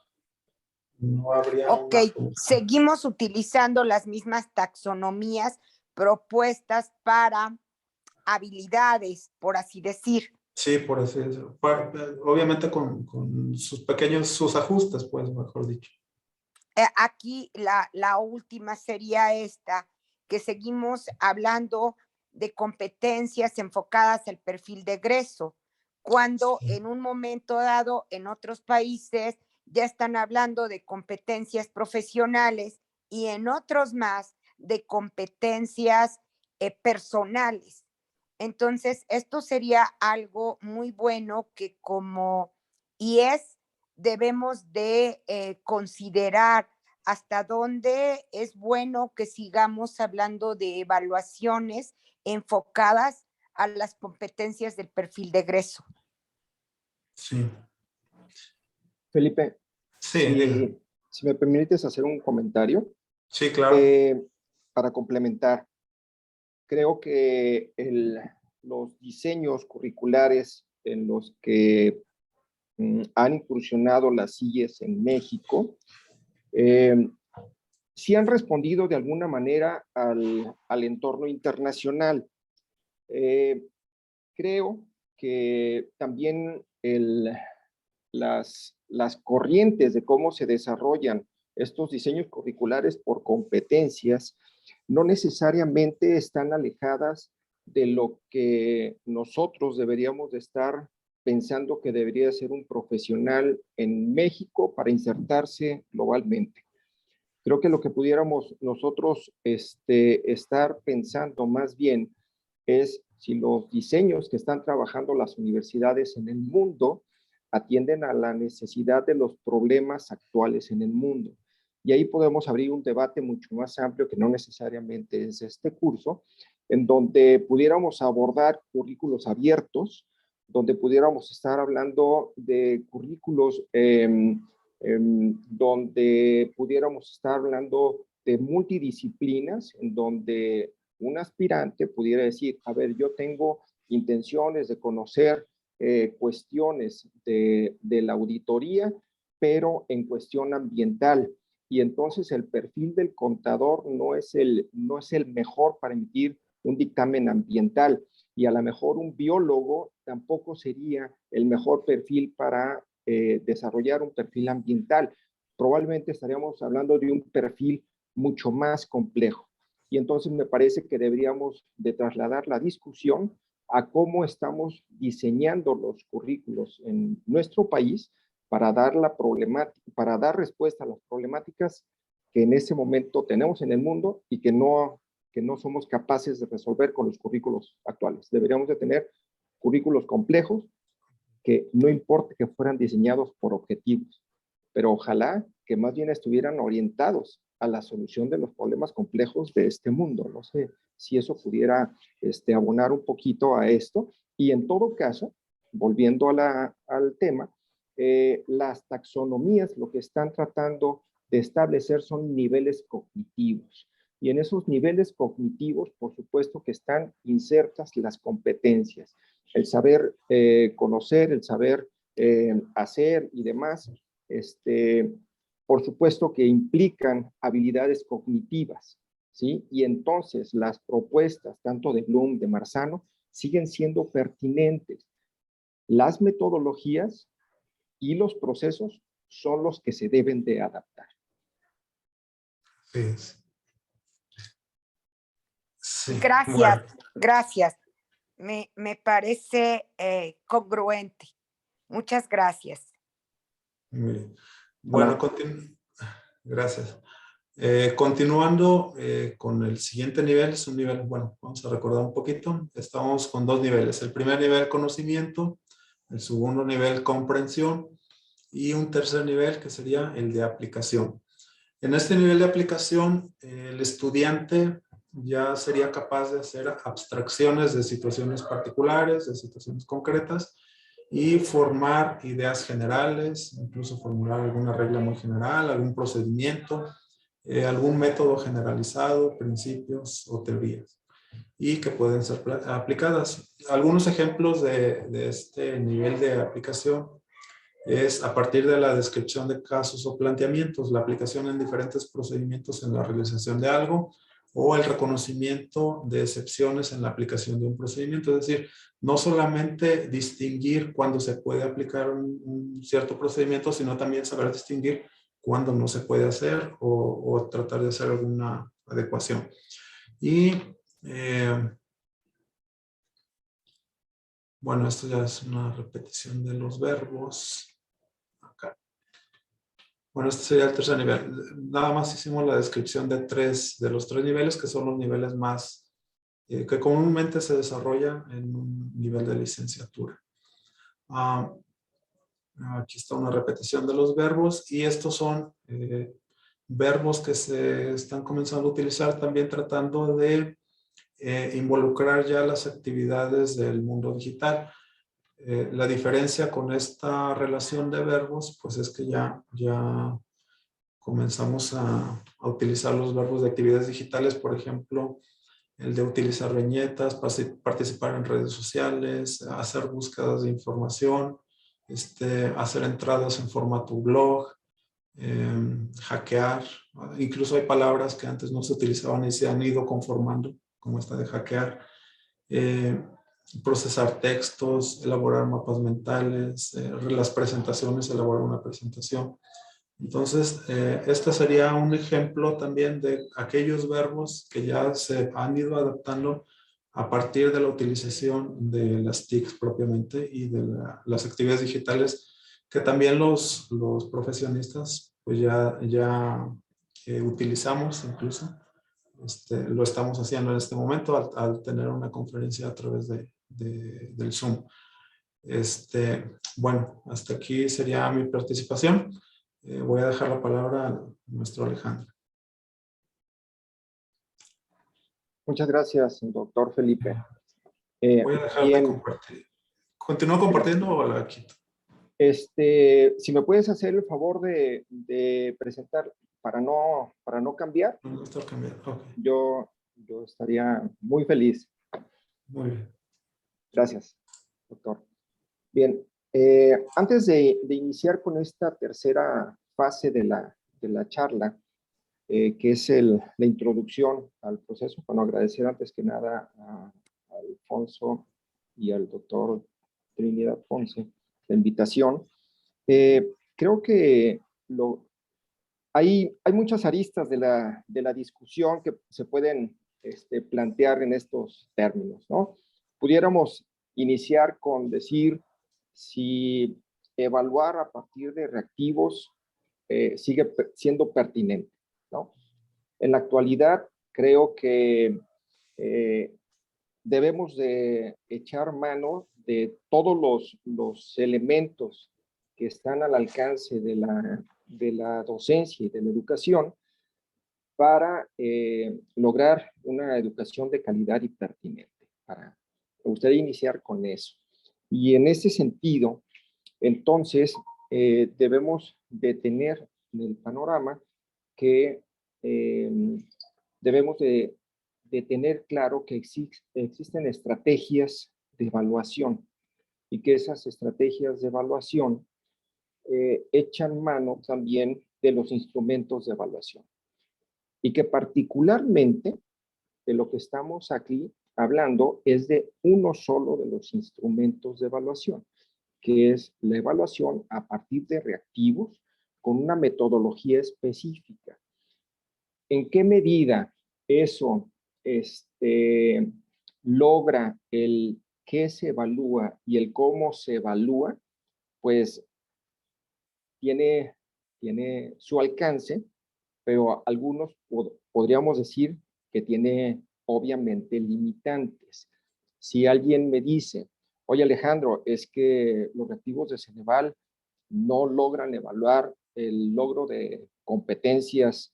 habría Ok, seguimos utilizando las mismas taxonomías propuestas para habilidades, por así decir. Sí, por así decirlo. Obviamente con sus ajustes, pues, mejor dicho. Aquí la última sería esta, que seguimos hablando de competencias enfocadas al perfil de egreso, cuando en un momento dado en otros países ya están hablando de competencias profesionales y en otros más de competencias personales. Entonces, esto sería algo muy bueno que como IES debemos de considerar hasta dónde es bueno que sigamos hablando de evaluaciones enfocadas a las competencias del perfil de egreso. Sí. Felipe, Sí, si me permites hacer un comentario. Sí, claro. Para complementar, creo que los diseños curriculares en los que han incursionado las IES en México, sí han respondido de alguna manera al entorno internacional. Creo que también las corrientes de cómo se desarrollan estos diseños curriculares por competencias no necesariamente están alejadas de lo que nosotros deberíamos de estar pensando que debería ser un profesional en México para insertarse globalmente. Creo que lo que pudiéramos nosotros estar pensando más bien es si los diseños que están trabajando las universidades en el mundo atienden a la necesidad de los problemas actuales en el mundo. Y ahí podemos abrir un debate mucho más amplio que no necesariamente es este curso, en donde pudiéramos abordar currículos abiertos, donde pudiéramos estar hablando de currículos donde pudiéramos estar hablando de multidisciplinas, en donde un aspirante pudiera decir, a ver, yo tengo intenciones de conocer cuestiones de la auditoría, pero en cuestión ambiental. Y entonces el perfil del contador no es el mejor para emitir un dictamen ambiental. Y a lo mejor un biólogo tampoco sería el mejor perfil para desarrollar un perfil ambiental. Probablemente estaríamos hablando de un perfil mucho más complejo. Y entonces me parece que deberíamos de trasladar la discusión a cómo estamos diseñando los currículos en nuestro país para dar respuesta a las problemáticas que en ese momento tenemos en el mundo y que no somos capaces de resolver con los currículos actuales. Deberíamos de tener currículos complejos que no importa que fueran diseñados por objetivos, pero ojalá que más bien estuvieran orientados a la solución de los problemas complejos de este mundo. No sé si eso pudiera abonar un poquito a esto. Y en todo caso, volviendo al tema, las taxonomías lo que están tratando de establecer son niveles cognitivos. Y en esos niveles cognitivos, por supuesto que están insertas las competencias, el saber conocer, el saber hacer y demás, por supuesto que implican habilidades cognitivas, ¿sí? Y entonces las propuestas, tanto de Bloom, de Marzano, siguen siendo pertinentes. Las metodologías y los procesos son los que se deben de adaptar. Sí. Gracias, Bueno. gracias. Me parece congruente. Muchas gracias. Muy bien. Bueno, gracias. Continuando con el siguiente nivel, es un nivel, bueno, vamos a recordar un poquito. Estamos con dos niveles. El primer nivel, conocimiento. El segundo nivel, comprensión. Y un tercer nivel, que sería el de aplicación. En este nivel de aplicación, el estudiante ya sería capaz de hacer abstracciones de situaciones particulares, de situaciones concretas, y formar ideas generales, incluso formular alguna regla muy general, algún procedimiento, algún método generalizado, principios o teorías, y que pueden ser aplicadas. Algunos ejemplos de este nivel de aplicación es a partir de la descripción de casos o planteamientos, la aplicación en diferentes procedimientos en la realización de algo, o el reconocimiento de excepciones en la aplicación de un procedimiento. Es decir, no solamente distinguir cuándo se puede aplicar un cierto procedimiento, sino también saber distinguir cuándo no se puede hacer o tratar de hacer alguna adecuación. Y bueno, esto ya es una repetición de los verbos. Acá. Bueno, este sería el tercer nivel. Nada más hicimos la descripción de los tres niveles, que son los niveles más, que comúnmente se desarrollan en un nivel de licenciatura. Aquí está una repetición de los verbos, y estos son verbos que se están comenzando a utilizar también tratando de involucrar ya las actividades del mundo digital. La diferencia con esta relación de verbos, pues es que ya comenzamos a utilizar los verbos de actividades digitales, por ejemplo, el de utilizar viñetas, participar en redes sociales, hacer búsquedas de información, hacer entradas en formato blog, hackear. Incluso hay palabras que antes no se utilizaban y se han ido conformando, como esta de hackear. Procesar textos, elaborar mapas mentales, las presentaciones, elaborar una presentación. Entonces, este sería un ejemplo también de aquellos verbos que ya se han ido adaptando a partir de la utilización de las TICs propiamente y de las actividades digitales, que también los profesionistas pues ya utilizamos incluso. Lo estamos haciendo en este momento al tener una conferencia a través del Zoom. Bueno, hasta aquí sería mi participación. Voy a dejar la palabra a nuestro Alejandro. Muchas gracias, doctor Felipe. Voy a dejar de compartir. ¿Continúo compartiendo o la quito? Si me puedes hacer el favor de presentar para no cambiar, No está cambiando. Okay. yo estaría muy feliz. Muy bien. Gracias, doctor. Bien, antes de iniciar con esta tercera fase de la charla, que es la introducción al proceso, bueno, agradecer antes que nada a Alfonso y al doctor Trinidad Ponce la invitación. Creo que hay muchas aristas de la discusión que se pueden plantear en estos términos, ¿no? Pudiéramos iniciar con decir si evaluar a partir de reactivos sigue siendo pertinente, ¿no? En la actualidad, creo que debemos de echar mano de todos los elementos que están al alcance de la docencia y de la educación para lograr una educación de calidad y pertinente. Me gustaría iniciar con eso. Y en ese sentido, entonces, debemos de tener en el panorama que debemos de tener claro que existen estrategias de evaluación y que esas estrategias de evaluación echan mano también de los instrumentos de evaluación y que particularmente de lo que estamos aquí hablando es de uno solo de los instrumentos de evaluación, que es la evaluación a partir de reactivos con una metodología específica. ¿En qué medida eso logra el qué se evalúa y el cómo se evalúa? Pues tiene su alcance, pero algunos podríamos decir que tiene obviamente limitantes. Si alguien me dice, oye Alejandro, es que los reactivos de Ceneval no logran evaluar el logro de competencias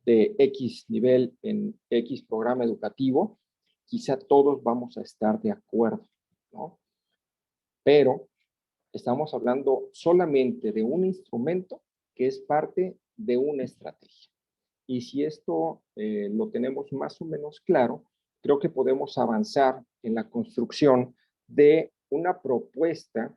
de X nivel en X programa educativo, quizá todos vamos a estar de acuerdo, ¿no? Pero estamos hablando solamente de un instrumento que es parte de una estrategia. Y si esto lo tenemos más o menos claro, creo que podemos avanzar en la construcción de una propuesta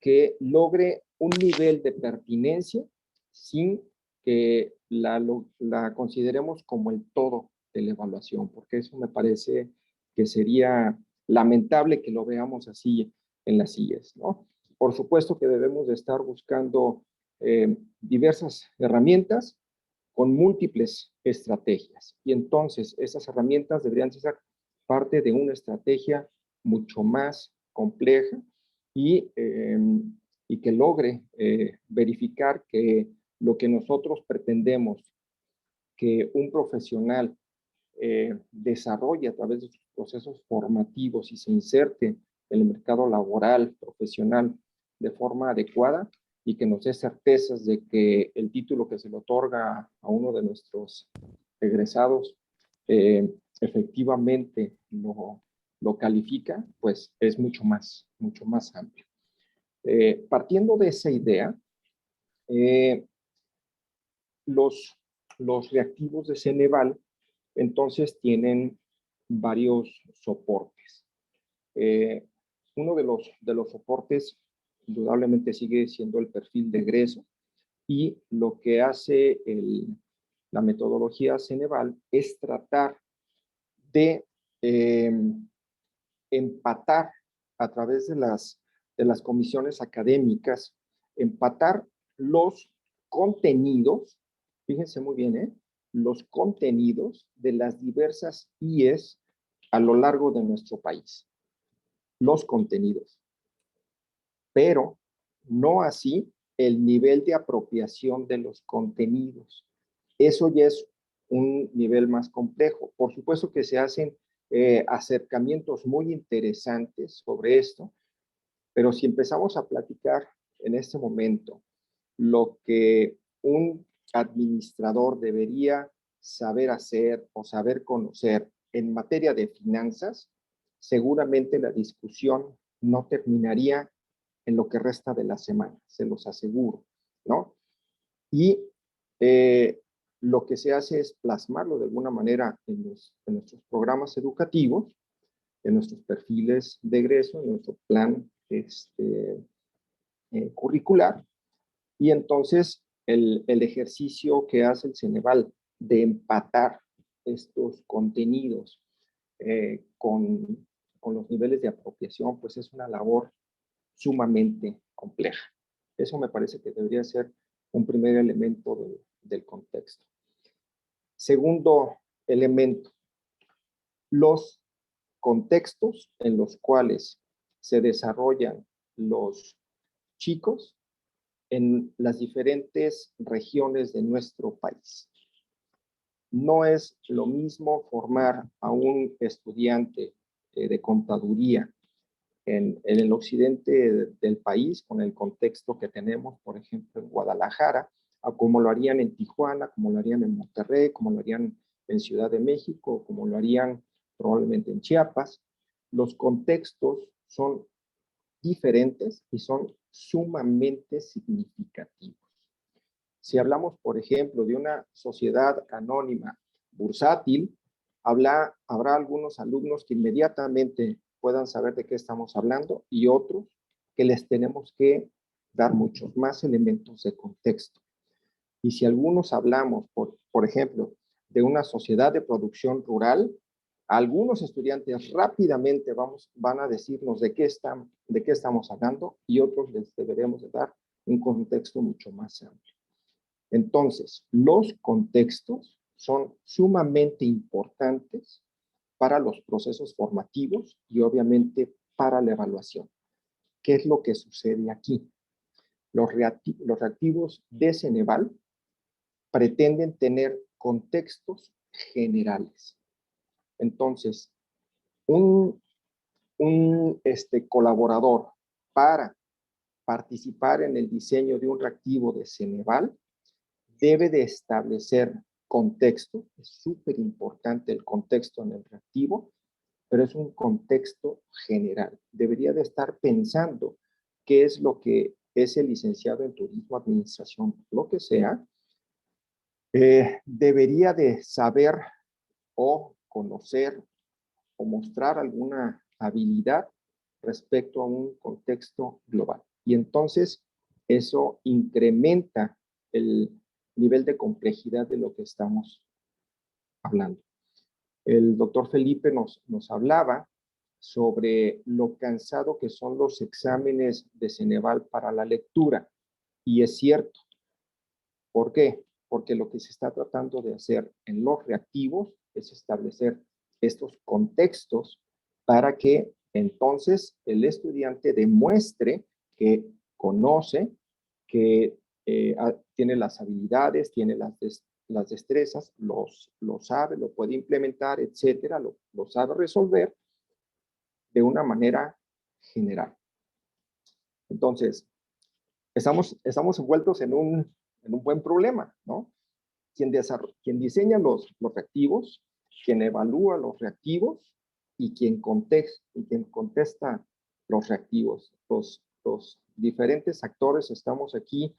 que logre un nivel de pertinencia sin que la consideremos como el todo de la evaluación, porque eso me parece que sería lamentable que lo veamos así en las sillas, ¿no? Por supuesto que debemos de estar buscando diversas herramientas con múltiples estrategias. Y entonces esas herramientas deberían ser parte de una estrategia mucho más compleja y que logre verificar que lo que nosotros pretendemos que un profesional desarrolle a través de sus procesos formativos y se inserte en el mercado laboral, profesional, de forma adecuada y que nos dé certezas de que el título que se le otorga a uno de nuestros egresados efectivamente lo califica, pues es mucho más amplio. Partiendo de esa idea, los reactivos de Ceneval entonces tienen varios soportes. Uno de los soportes indudablemente sigue siendo el perfil de egreso y lo que hace la metodología Ceneval es tratar de empatar a través de las comisiones académicas, empatar los contenidos, fíjense muy bien, los contenidos de las diversas IES a lo largo de nuestro país. Los contenidos. Pero no así el nivel de apropiación de los contenidos. Eso ya es un nivel más complejo. Por supuesto que se hacen acercamientos muy interesantes sobre esto, pero si empezamos a platicar en este momento lo que un administrador debería saber hacer o saber conocer en materia de finanzas, seguramente la discusión no terminaría en lo que resta de la semana, se los aseguro, ¿no? Y lo que se hace es plasmarlo de alguna manera en nuestros programas educativos, en nuestros perfiles de egreso, en nuestro plan curricular. Y entonces el ejercicio que hace el Ceneval de empatar estos contenidos con los niveles de apropiación, pues es una labor sumamente compleja. Eso me parece que debería ser un primer elemento del contexto. Segundo elemento, los contextos en los cuales se desarrollan los chicos en las diferentes regiones de nuestro país. No es lo mismo formar a un estudiante de contaduría en el occidente del país, con el contexto que tenemos, por ejemplo, en Guadalajara, a como lo harían en Tijuana, como lo harían en Monterrey, como lo harían en Ciudad de México, como lo harían probablemente en Chiapas. Los contextos son diferentes y son sumamente significativos. Si hablamos, por ejemplo, de una sociedad anónima bursátil, habrá algunos alumnos que inmediatamente puedan saber de qué estamos hablando y otros que les tenemos que dar muchos más elementos de contexto. Y si algunos hablamos, por ejemplo, de una sociedad de producción rural, algunos estudiantes rápidamente van a decirnos de qué estamos hablando y otros les deberemos de dar un contexto mucho más amplio. Entonces, los contextos son sumamente importantes para los procesos formativos y obviamente para la evaluación. ¿Qué es lo que sucede aquí? Los reactivos de Ceneval pretenden tener contextos generales. Entonces, un colaborador para participar en el diseño de un reactivo de Ceneval debe de establecer contexto. Es súper importante el contexto en el reactivo, pero es un contexto general. Debería de estar pensando qué es lo que ese licenciado en turismo, administración, lo que sea, debería de saber o conocer o mostrar alguna habilidad respecto a un contexto global. Y entonces eso incrementa el nivel de complejidad de lo que estamos hablando. El doctor Felipe nos hablaba sobre lo cansado que son los exámenes de Ceneval para la lectura. Y es cierto. ¿Por qué? Porque lo que se está tratando de hacer en los reactivos es establecer estos contextos para que entonces el estudiante demuestre que conoce, que tiene las habilidades, tiene las destrezas, lo sabe, lo puede implementar, etcétera, lo sabe resolver de una manera general. Entonces, estamos envueltos en un buen problema, ¿no? Quien diseña los reactivos, quien evalúa los reactivos y quien contesta los reactivos. Los diferentes actores estamos aquí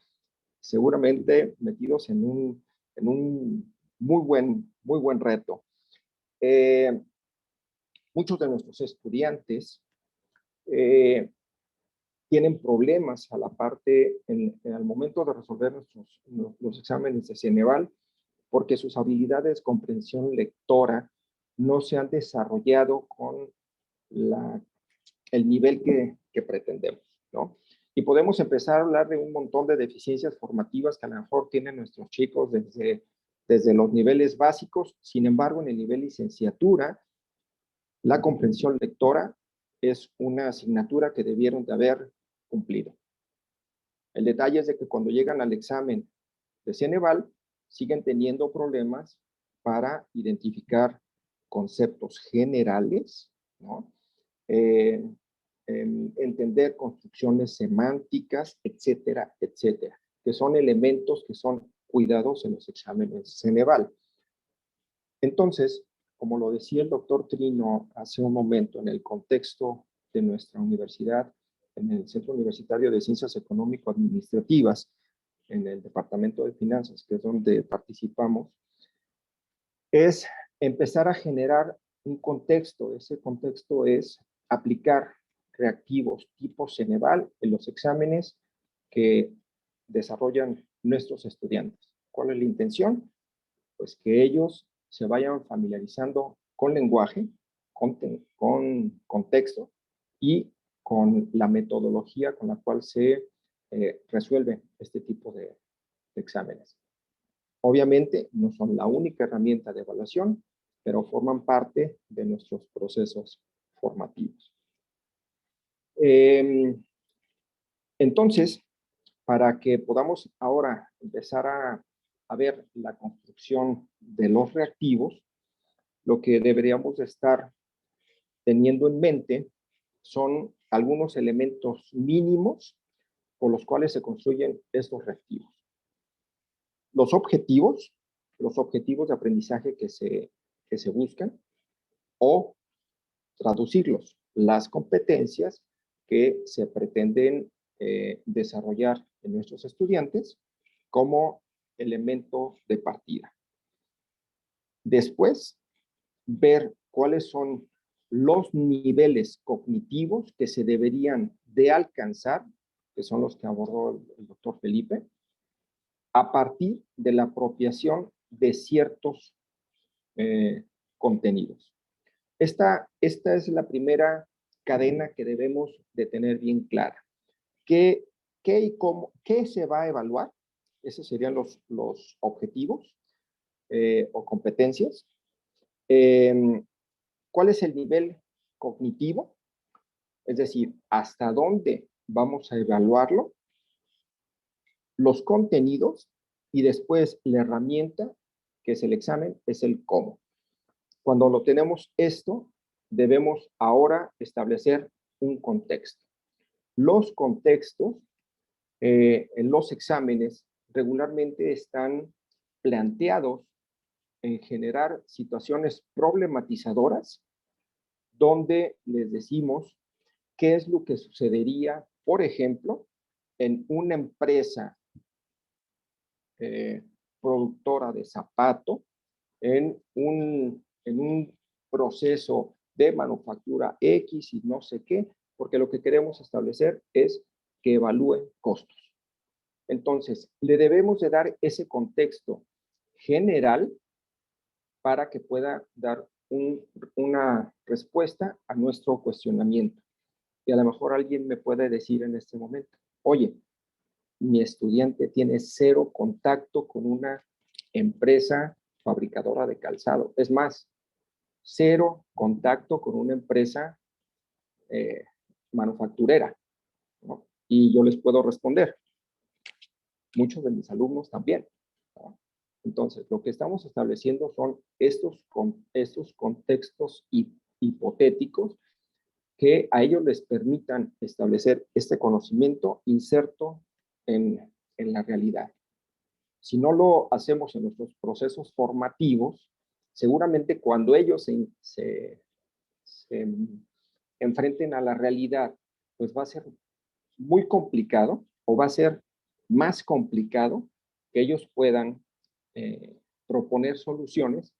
seguramente metidos en un muy buen reto. Muchos de nuestros estudiantes tienen problemas a la parte, al momento de resolver los exámenes de Ceneval, porque sus habilidades de comprensión lectora no se han desarrollado con el nivel que pretendemos, ¿no? Y podemos empezar a hablar de un montón de deficiencias formativas que a lo mejor tienen nuestros chicos desde los niveles básicos. Sin embargo, en el nivel licenciatura, la comprensión lectora es una asignatura que debieron de haber cumplido. El detalle es de que cuando llegan al examen de Ceneval, siguen teniendo problemas para identificar conceptos generales, ¿no? Entender construcciones semánticas, etcétera, etcétera, que son elementos que son cuidados en los exámenes Ceneval. Entonces, como lo decía el doctor Trino hace un momento, en el contexto de nuestra universidad, en el Centro Universitario de Ciencias Económico-Administrativas, en el Departamento de Finanzas, que es donde participamos, es empezar a generar un contexto. Ese contexto es aplicar reactivos tipo Ceneval en los exámenes que desarrollan nuestros estudiantes. ¿Cuál es la intención? Pues que ellos se vayan familiarizando con lenguaje, con contexto y con la metodología con la cual se resuelve este tipo de exámenes. Obviamente no son la única herramienta de evaluación, pero forman parte de nuestros procesos formativos. Entonces, para que podamos ahora empezar a ver la construcción de los reactivos, lo que deberíamos estar teniendo en mente son algunos elementos mínimos por los cuales se construyen estos reactivos. Los objetivos de aprendizaje que se buscan, o traducirlos, las competencias que se pretenden desarrollar en nuestros estudiantes como elemento de partida. Después, ver cuáles son los niveles cognitivos que se deberían de alcanzar, que son los que abordó el doctor Felipe, a partir de la apropiación de ciertos contenidos. Esta es la primera cadena que debemos de tener bien clara. ¿Qué y cómo, qué se va a evaluar? Esos serían los objetivos o competencias. ¿Cuál es el nivel cognitivo? Es decir, ¿hasta dónde vamos a evaluarlo? Los contenidos y después la herramienta, que es el examen, es el cómo. Cuando lo tenemos esto, debemos ahora establecer un contexto. Los contextos en los exámenes regularmente están planteados en generar situaciones problematizadoras donde les decimos qué es lo que sucedería, por ejemplo, en una empresa productora de zapato, en un proceso de manufactura X y no sé qué, porque lo que queremos establecer es que evalúen costos. Entonces, le debemos de dar ese contexto general para que pueda dar una respuesta a nuestro cuestionamiento. Y a lo mejor alguien me puede decir en este momento, oye, mi estudiante tiene cero contacto con una empresa fabricadora de calzado. Es más, cero contacto con una empresa manufacturera, ¿no? Y yo les puedo responder, muchos de mis alumnos también, ¿no? Entonces, lo que estamos estableciendo son estos contextos hipotéticos que a ellos les permitan establecer este conocimiento inserto en la realidad. Si no lo hacemos en nuestros procesos formativos, seguramente cuando ellos se enfrenten a la realidad, pues va a ser muy complicado o va a ser más complicado que ellos puedan proponer soluciones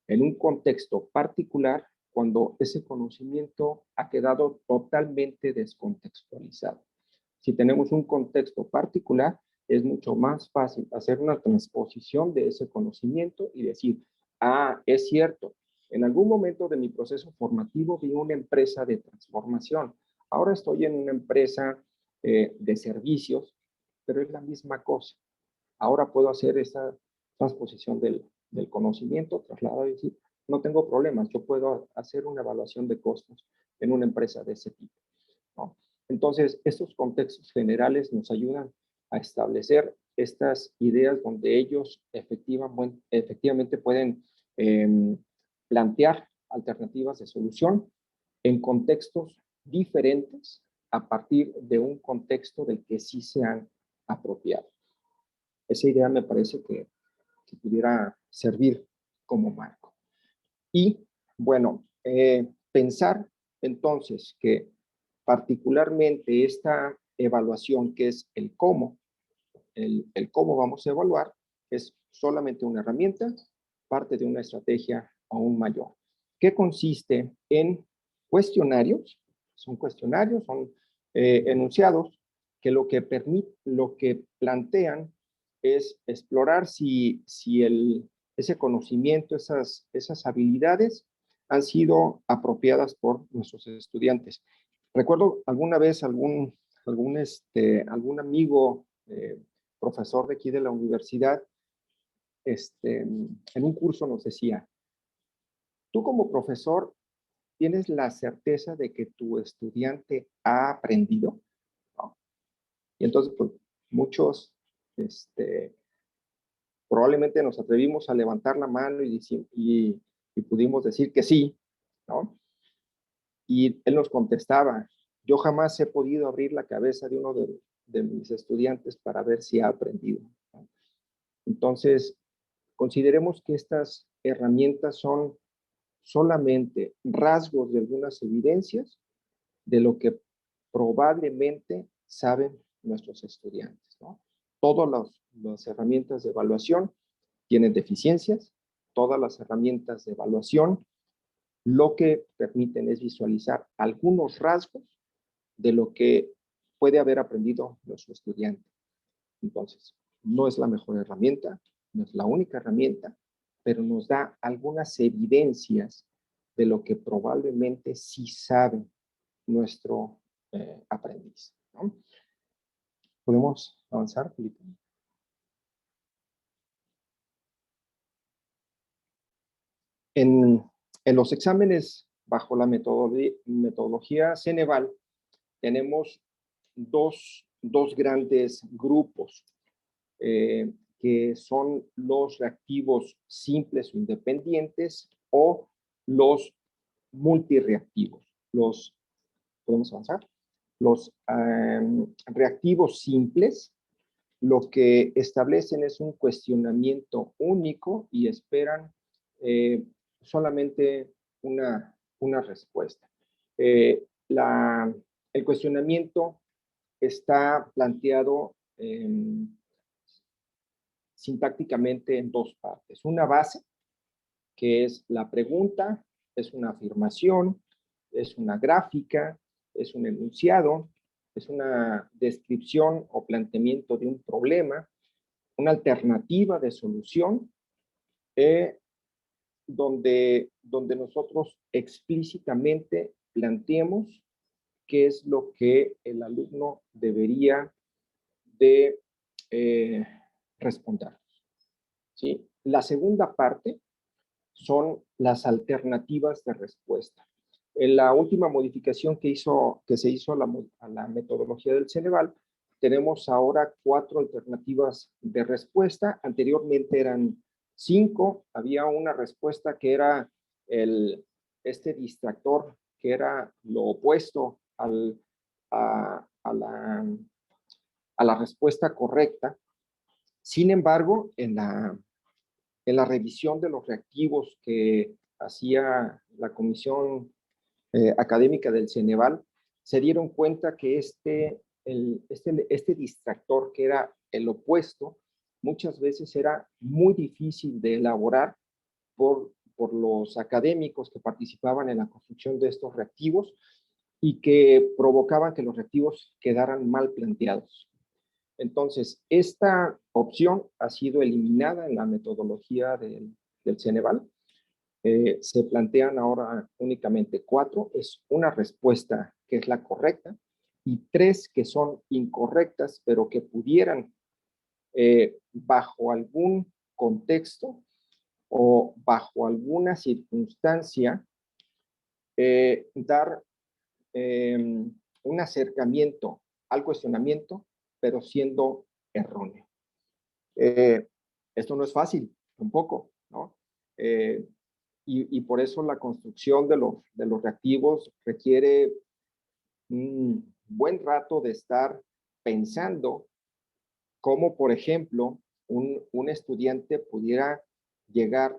en un contexto particular cuando ese conocimiento ha quedado totalmente descontextualizado. Si tenemos un contexto particular, es mucho más fácil hacer una transposición de ese conocimiento y decir, ah, es cierto, en algún momento de mi proceso formativo vi una empresa de transformación, ahora estoy en una empresa de servicios, pero es la misma cosa. Ahora puedo hacer esa transposición del conocimiento, trasladado y decir, no tengo problemas, yo puedo hacer una evaluación de costos en una empresa de ese tipo, ¿no? Entonces, estos contextos generales nos ayudan a establecer estas ideas donde ellos efectivamente pueden plantear alternativas de solución en contextos diferentes a partir de un contexto del que sí se han apropiado. Esa idea me parece que pudiera servir como marco. Y bueno, pensar entonces que particularmente esta evaluación que es el cómo, el cómo vamos a evaluar, es solamente una herramienta, parte de una estrategia aún mayor, que consiste en cuestionarios, son enunciados que lo que plantean es explorar si ese conocimiento, esas habilidades han sido apropiadas por nuestros estudiantes. Recuerdo alguna vez algún amigo, profesor de aquí de la universidad, en un curso nos decía, tú como profesor tienes la certeza de que tu estudiante ha aprendido, ¿no? Y entonces, pues, muchos, probablemente nos atrevimos a levantar la mano y pudimos decir que sí, ¿no? Y él nos contestaba, yo jamás he podido abrir la cabeza de uno de mis estudiantes para ver si ha aprendido, ¿no? Entonces, consideremos que estas herramientas son solamente rasgos de algunas evidencias de lo que probablemente saben nuestros estudiantes, ¿no? Todas las herramientas de evaluación tienen deficiencias, todas las herramientas de evaluación lo que permiten es visualizar algunos rasgos de lo que puede haber aprendido nuestro estudiante. Entonces, no es la mejor herramienta, no es la única herramienta, pero nos da algunas evidencias de lo que probablemente sí sabe nuestro aprendiz, ¿no? ¿Podemos avanzar, Felipe? En los exámenes bajo la metodología Ceneval tenemos dos grandes grupos que son los reactivos simples o independientes o los multireactivos. ¿Podemos avanzar? Los reactivos simples lo que establecen es un cuestionamiento único y esperan solamente una respuesta. El cuestionamiento está planteado sintácticamente en dos partes. Una base, que es la pregunta, es una afirmación, es una gráfica, es un enunciado, es una descripción o planteamiento de un problema, una alternativa de solución, donde nosotros explícitamente planteemos qué es lo que el alumno debería de responder, ¿sí? La segunda parte son las alternativas de respuesta. En la última modificación que se hizo a la metodología del Ceneval, tenemos ahora 4 alternativas de respuesta. Anteriormente eran 5. Había una respuesta que era este distractor, que era lo opuesto a la respuesta correcta. Sin embargo, en la revisión de los reactivos que hacía la Comisión Académica del Ceneval, se dieron cuenta que este distractor, que era el opuesto, muchas veces era muy difícil de elaborar por los académicos que participaban en la construcción de estos reactivos y que provocaban que los reactivos quedaran mal planteados. Entonces, esta opción ha sido eliminada en la metodología del Ceneval. Se plantean ahora únicamente 4. Es una respuesta que es la correcta y 3 que son incorrectas, pero que pudieran, bajo algún contexto o bajo alguna circunstancia, dar un acercamiento al cuestionamiento, pero siendo erróneo. Esto no es fácil, tampoco, ¿no? Y por eso la construcción de los reactivos requiere un buen rato de estar pensando cómo, por ejemplo, un estudiante pudiera llegar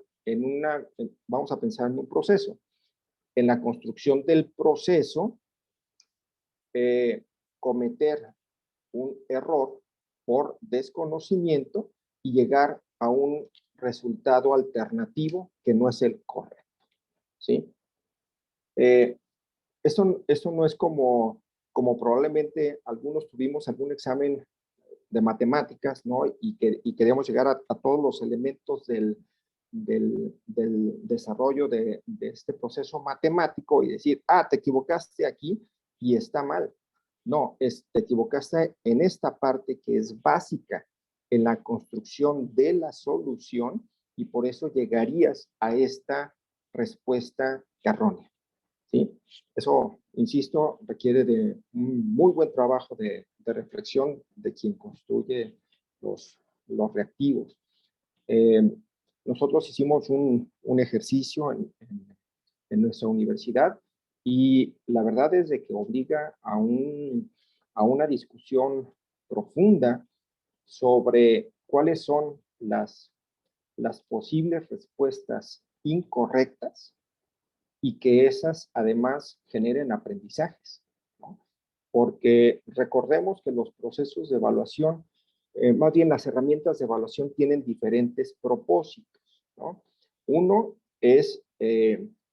vamos a pensar en un proceso. En la construcción del proceso, cometer un error por desconocimiento y llegar a un resultado alternativo que no es el correcto, ¿sí? Esto no es como probablemente algunos tuvimos algún examen de matemáticas, ¿no? Y queríamos llegar a todos los elementos del desarrollo de este proceso matemático y decir, te equivocaste aquí y está mal. No, te equivocaste en esta parte que es básica en la construcción de la solución y por eso llegarías a esta respuesta errónea, ¿sí? Eso, insisto, requiere de un muy buen trabajo de reflexión de quien construye los reactivos. Nosotros hicimos un ejercicio en nuestra universidad y la verdad es de que obliga a una discusión profunda sobre cuáles son las posibles respuestas incorrectas y que esas además generen aprendizajes, ¿no? Porque recordemos que los procesos de evaluación, más bien las herramientas de evaluación tienen diferentes propósitos, ¿no? Uno es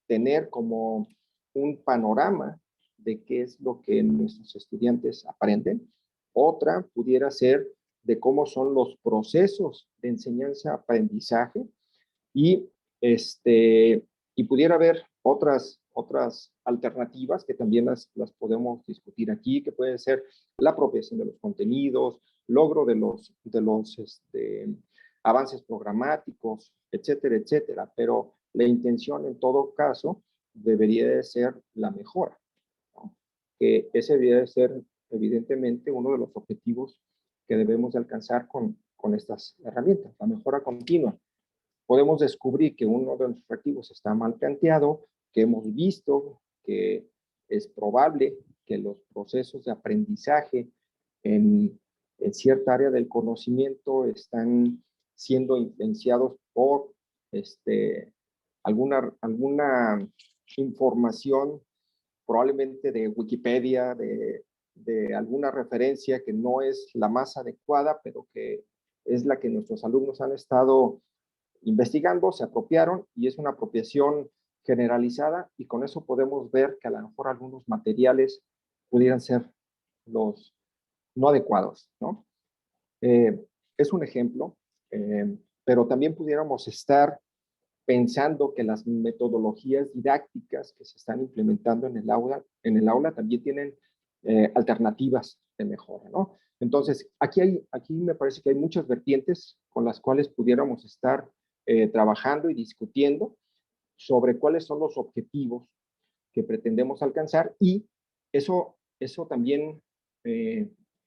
tener como un panorama de qué es lo que nuestros estudiantes aprenden. Otra pudiera ser de cómo son los procesos de enseñanza-aprendizaje y pudiera haber otras alternativas que también las podemos discutir aquí, que puede ser la apropiación de los contenidos, logro de los avances programáticos, etcétera, etcétera. Pero la intención en todo caso debería de ser la mejora, ¿no? Que ese debería de ser evidentemente uno de los objetivos que debemos de alcanzar con estas herramientas, la mejora continua. Podemos descubrir que uno de los reactivos está mal planteado, que hemos visto que es probable que los procesos de aprendizaje en cierta área del conocimiento están siendo influenciados por alguna información, probablemente de Wikipedia, de alguna referencia que no es la más adecuada, pero que es la que nuestros alumnos han estado investigando, se apropiaron y es una apropiación generalizada y con eso podemos ver que a lo mejor algunos materiales pudieran ser los no adecuados, ¿no? Es un ejemplo, pero también pudiéramos estar pensando que las metodologías didácticas que se están implementando en el aula también tienen alternativas de mejora, ¿no? Entonces, aquí me parece que hay muchas vertientes con las cuales pudiéramos estar trabajando y discutiendo sobre cuáles son los objetivos que pretendemos alcanzar y eso también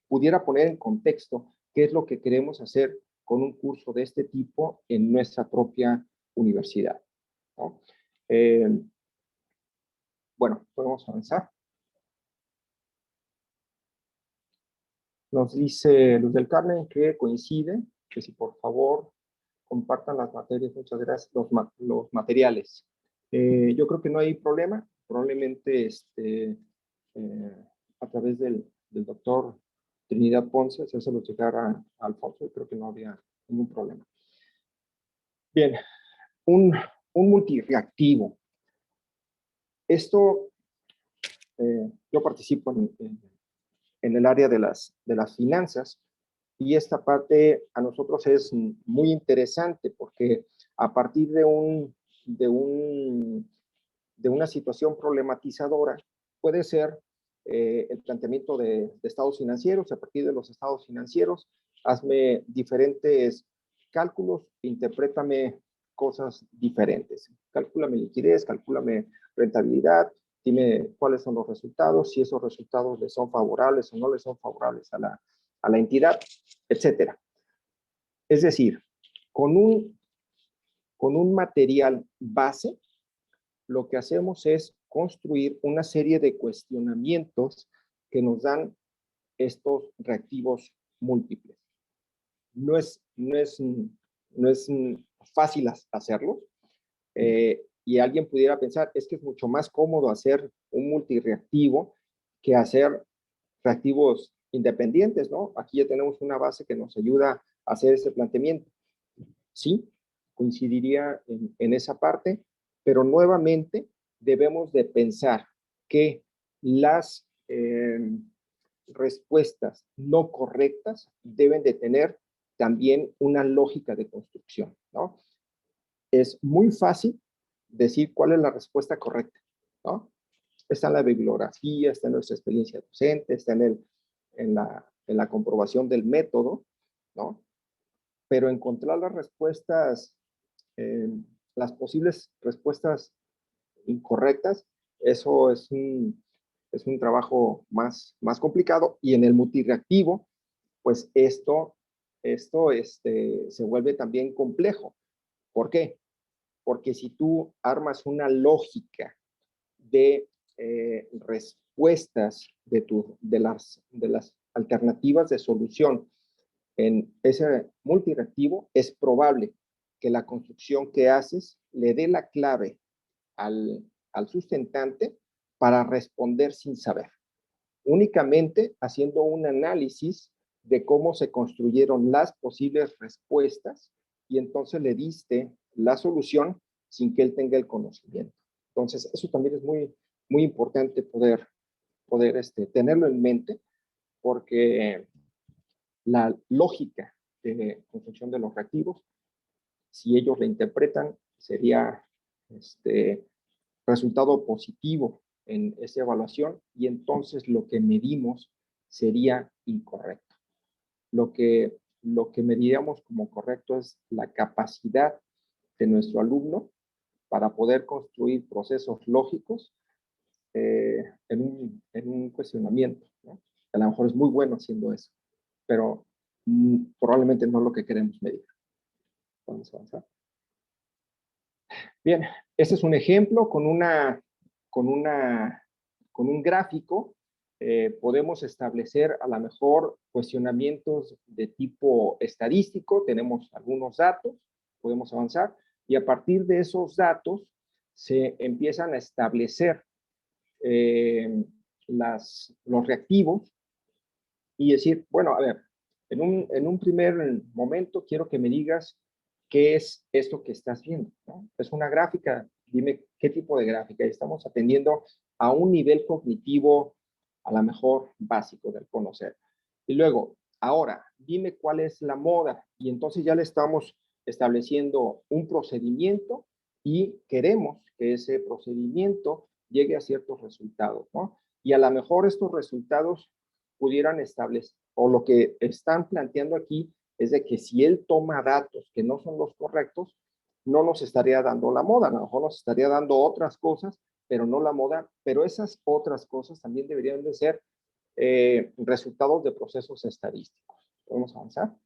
pudiera poner en contexto qué es lo que queremos hacer con un curso de este tipo en nuestra propia universidad, ¿no? Bueno, podemos avanzar. Nos dice Luz del Carmen que coincide, que si por favor compartan las materias, muchas gracias, los materiales. Yo creo que no hay problema, probablemente a través del doctor Trinidad Ponce, si se los llegara a Alfonso, creo que no había ningún problema. Bien, un multireactivo. Esto, yo participo en el área de las finanzas y esta parte a nosotros es muy interesante porque a partir de una situación problematizadora puede ser el planteamiento de estados financieros. A partir de los estados financieros, hazme diferentes cálculos, interprétame cosas diferentes. Calcúlame liquidez, calcúlame rentabilidad, dime cuáles son los resultados, si esos resultados le son favorables o no le son favorables a la entidad, etcétera. Es decir, con un material base, lo que hacemos es construir una serie de cuestionamientos que nos dan estos reactivos múltiples. No es fácil hacerlo. Y alguien pudiera pensar, es que es mucho más cómodo hacer un multireactivo que hacer reactivos independientes, ¿no? Aquí ya tenemos una base que nos ayuda a hacer ese planteamiento. Sí, coincidiría en esa parte, pero nuevamente debemos de pensar que las respuestas no correctas deben de tener también una lógica de construcción, ¿no? Es muy fácil decir cuál es la respuesta correcta, ¿no? Está en la bibliografía, está en nuestra experiencia docente, está en la comprobación del método, ¿no? Pero encontrar las respuestas, las posibles respuestas incorrectas, eso es un trabajo más complicado, y en el multireactivo, pues esto se vuelve también complejo. ¿Por qué? Porque si tú armas una lógica de respuestas de las alternativas de solución en ese multireactivo, es probable que la construcción que haces le dé la clave al sustentante para responder sin saber. Únicamente haciendo un análisis de cómo se construyeron las posibles respuestas, y entonces le diste la solución sin que él tenga el conocimiento. Entonces, eso también es muy importante poder tenerlo en mente, porque la lógica de construcción de los reactivos, si ellos la interpretan, sería resultado positivo en esa evaluación, y entonces lo que medimos sería incorrecto. Lo que mediríamos como correcto es la capacidad de nuestro alumno para poder construir procesos lógicos en un cuestionamiento, ¿no? A lo mejor es muy bueno haciendo eso, pero probablemente no es lo que queremos medir. Vamos a avanzar. Bien, este es un ejemplo con un gráfico. Podemos establecer a lo mejor cuestionamientos de tipo estadístico. Tenemos algunos datos, podemos avanzar, y a partir de esos datos se empiezan a establecer los reactivos, y decir, bueno, a ver, en un primer momento quiero que me digas qué es esto que estás viendo, ¿no? Es una gráfica, dime qué tipo de gráfica. Estamos atendiendo a un nivel cognitivo a lo mejor básico del conocer. Y luego, ahora, dime cuál es la moda, y entonces ya le estamos estableciendo un procedimiento y queremos que ese procedimiento llegue a ciertos resultados, ¿no? Y a lo mejor estos resultados pudieran establecer, o lo que están planteando aquí es de que si él toma datos que no son los correctos, no nos estaría dando la moda, a lo mejor nos estaría dando otras cosas, pero no la moda, pero esas otras cosas también deberían de ser resultados de procesos estadísticos. ¿Podemos avanzar?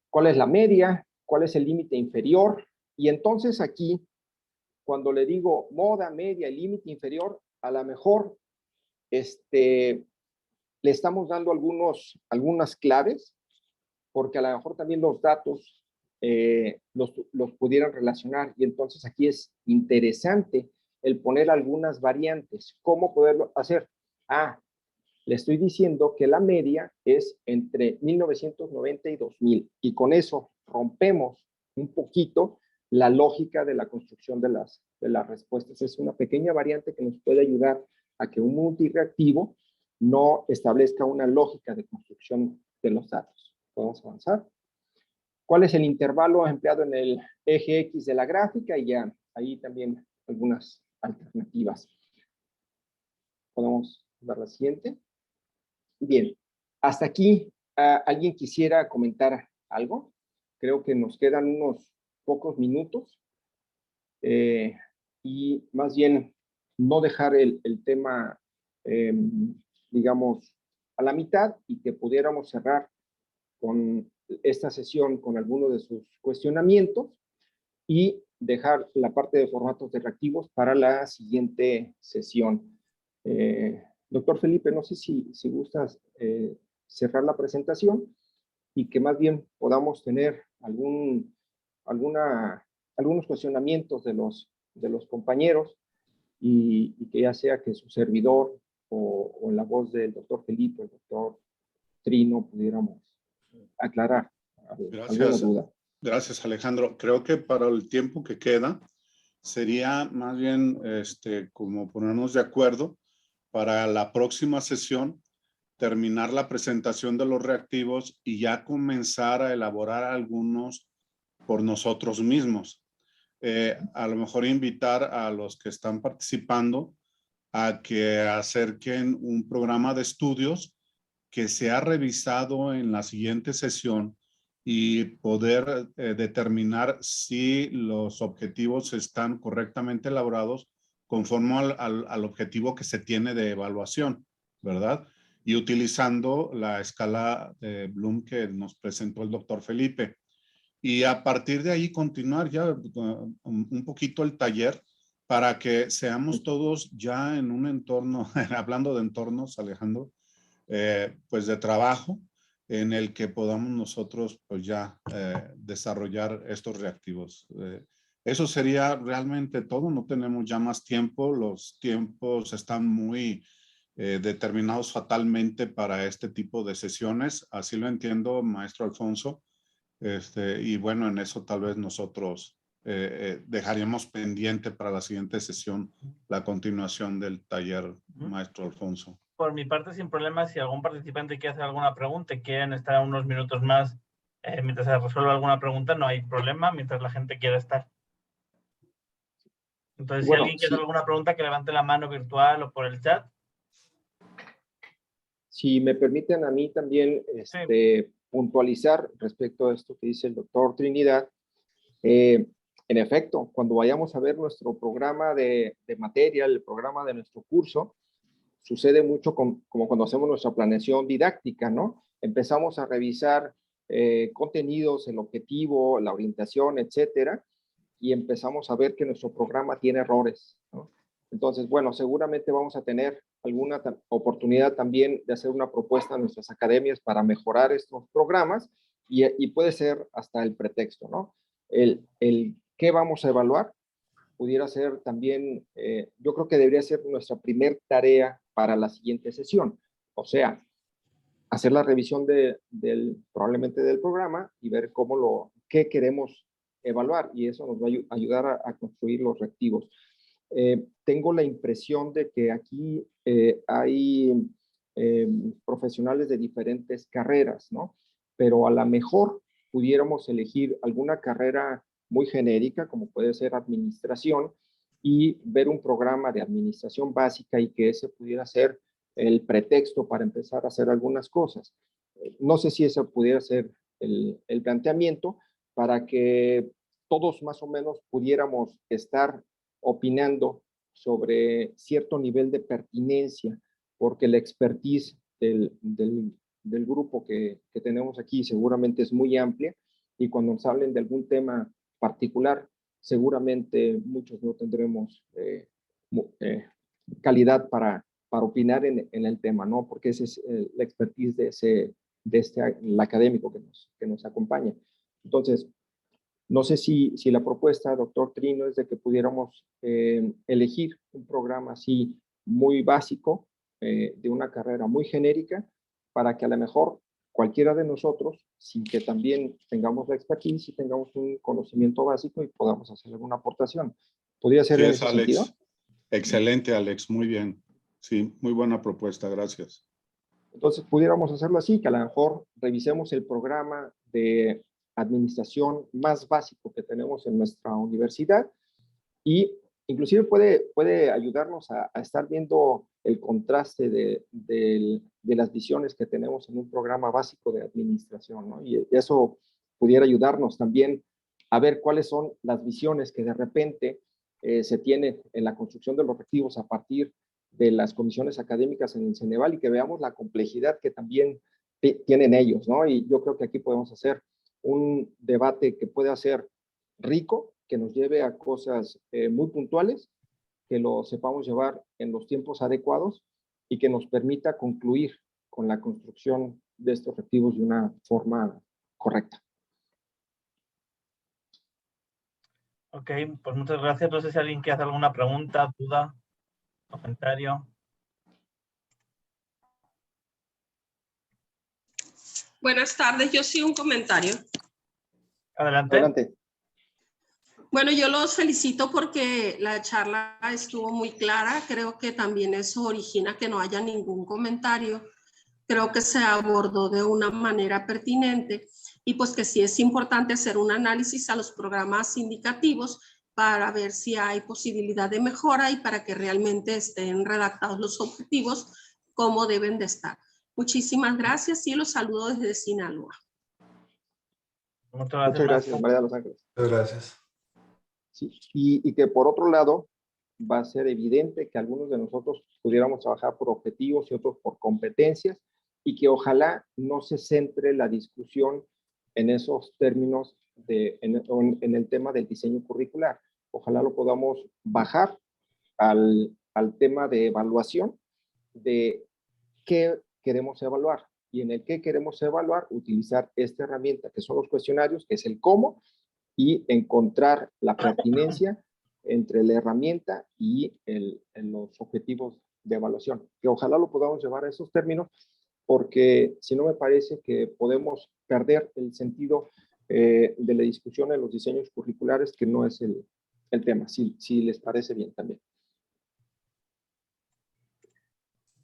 ¿Cuál es la media? ¿Cuál es el límite inferior? Y entonces aquí, cuando le digo moda, media y límite inferior, a lo mejor le estamos dando algunas claves, porque a lo mejor también los datos los pudieran relacionar, y entonces aquí es interesante el poner algunas variantes. ¿Cómo poderlo hacer? Le estoy diciendo que la media es entre 1990 y 2000, y con eso rompemos un poquito la lógica de la construcción de las respuestas. Es una pequeña variante que nos puede ayudar a que un multireactivo no establezca una lógica de construcción de los datos. Podemos avanzar. ¿Cuál es el intervalo empleado en el eje X de la gráfica? Y ya ahí también algunas alternativas. Podemos ver la siguiente. Bien, hasta aquí, ¿alguien quisiera comentar algo? Creo que nos quedan unos pocos minutos, y más bien no dejar el tema, digamos, a la mitad, y que pudiéramos cerrar con esta sesión con alguno de sus cuestionamientos, y dejar la parte de formatos de reactivos para la siguiente sesión. Doctor Felipe, no sé si gustas cerrar la presentación, y que más bien podamos tener algunos cuestionamientos de los compañeros, y que ya sea que su servidor o en la voz del doctor Felipe, el doctor Trino, pudiéramos aclarar alguna duda. Gracias, Alejandro. Creo que para el tiempo que queda, sería más bien como ponernos de acuerdo para la próxima sesión, terminar la presentación de los reactivos y ya comenzar a elaborar algunos por nosotros mismos. A lo mejor invitar a los que están participando a que acerquen un programa de estudios que sea revisado en la siguiente sesión y poder determinar si los objetivos están correctamente elaborados conforme al objetivo que se tiene de evaluación, ¿verdad? Y utilizando la escala de Bloom que nos presentó el doctor Felipe. Y a partir de ahí continuar ya un poquito el taller para que seamos todos ya en un entorno, hablando de entornos, Alejandro, pues de trabajo en el que podamos nosotros pues ya desarrollar estos reactivos. Eso sería realmente todo, no tenemos ya más tiempo, los tiempos están muy determinados fatalmente para este tipo de sesiones, así lo entiendo, maestro Alfonso, y bueno, en eso tal vez nosotros dejaríamos pendiente para la siguiente sesión la continuación del taller, maestro Alfonso. Por mi parte, sin problema, si algún participante quiere hacer alguna pregunta y quieren estar unos minutos más mientras se resuelve alguna pregunta, no hay problema, mientras la gente quiera estar. Entonces, bueno, si alguien quiere hacer alguna pregunta, que levante la mano virtual o por el chat. Si me permiten a mí también puntualizar respecto a esto que dice el doctor Trinidad, en efecto, cuando vayamos a ver nuestro programa de materia, el programa de nuestro curso, sucede mucho como cuando hacemos nuestra planeación didáctica, ¿no? Empezamos a revisar contenidos, el objetivo, la orientación, etcétera, y empezamos a ver que nuestro programa tiene errores, ¿no? Entonces, bueno, seguramente vamos a tener alguna oportunidad también de hacer una propuesta a nuestras academias para mejorar estos programas y puede ser hasta el pretexto, ¿no? El qué vamos a evaluar pudiera ser también, yo creo que debería ser nuestra primer tarea para la siguiente sesión. O sea, hacer la revisión probablemente del programa y ver qué queremos evaluar, y eso nos va a ayudar a construir los reactivos. Tengo la impresión de que aquí hay profesionales de diferentes carreras, ¿no? Pero a lo mejor pudiéramos elegir alguna carrera muy genérica, como puede ser administración, y ver un programa de administración básica y que ese pudiera ser el pretexto para empezar a hacer algunas cosas. No sé si ese pudiera ser el planteamiento para que todos más o menos pudiéramos estar opinando sobre cierto nivel de pertinencia, porque la expertise del grupo que tenemos aquí seguramente es muy amplia, y cuando nos hablen de algún tema particular, seguramente muchos no tendremos calidad para opinar en el tema, ¿no? Porque esa es la expertise de el académico que nos acompaña. Entonces, no sé si la propuesta, doctor Trino, es de que pudiéramos elegir un programa así muy básico, de una carrera muy genérica, para que a lo mejor cualquiera de nosotros, sin que también tengamos la expertise y tengamos un conocimiento básico y podamos hacer alguna aportación. ¿Podría ser en ese sentido? Excelente, Alex, muy bien. Sí, muy buena propuesta, gracias. Entonces, pudiéramos hacerlo así, que a lo mejor revisemos el programa de administración más básico que tenemos en nuestra universidad, y inclusive puede ayudarnos a estar viendo el contraste de las visiones que tenemos en un programa básico de administración, ¿no? Y eso pudiera ayudarnos también a ver cuáles son las visiones que de repente se tienen en la construcción de los reactivos a partir de las comisiones académicas en el Ceneval, y que veamos la complejidad que también tienen ellos, ¿no? Y yo creo que aquí podemos hacer un debate que pueda ser rico, que nos lleve a cosas muy puntuales, que lo sepamos llevar en los tiempos adecuados y que nos permita concluir con la construcción de estos reactivos de una forma correcta. Ok, pues muchas gracias. No sé si alguien quiere hacer alguna pregunta, duda, comentario. Buenas tardes, yo sí un comentario. Adelante. Adelante. Bueno, yo los felicito porque la charla estuvo muy clara. Creo que también eso origina que no haya ningún comentario. Creo que se abordó de una manera pertinente y pues que sí es importante hacer un análisis a los programas indicativos para ver si hay posibilidad de mejora y para que realmente estén redactados los objetivos como deben de estar. Muchísimas gracias y los saludo desde Sinaloa. Muchas Muchas gracias, maestro. María de los Ángeles. Muchas gracias. Sí, y que por otro lado, va a ser evidente que algunos de nosotros pudiéramos trabajar por objetivos y otros por competencias, y que ojalá no se centre la discusión en esos términos, en el tema del diseño curricular. Ojalá lo podamos bajar al tema de evaluación, de qué queremos evaluar, y en el qué queremos evaluar, utilizar esta herramienta que son los cuestionarios, que es el cómo, y encontrar la pertinencia entre la herramienta y los objetivos de evaluación. Que ojalá lo podamos llevar a esos términos, porque si no me parece que podemos perder el sentido de la discusión en los diseños curriculares, que no es el tema, si les parece bien también.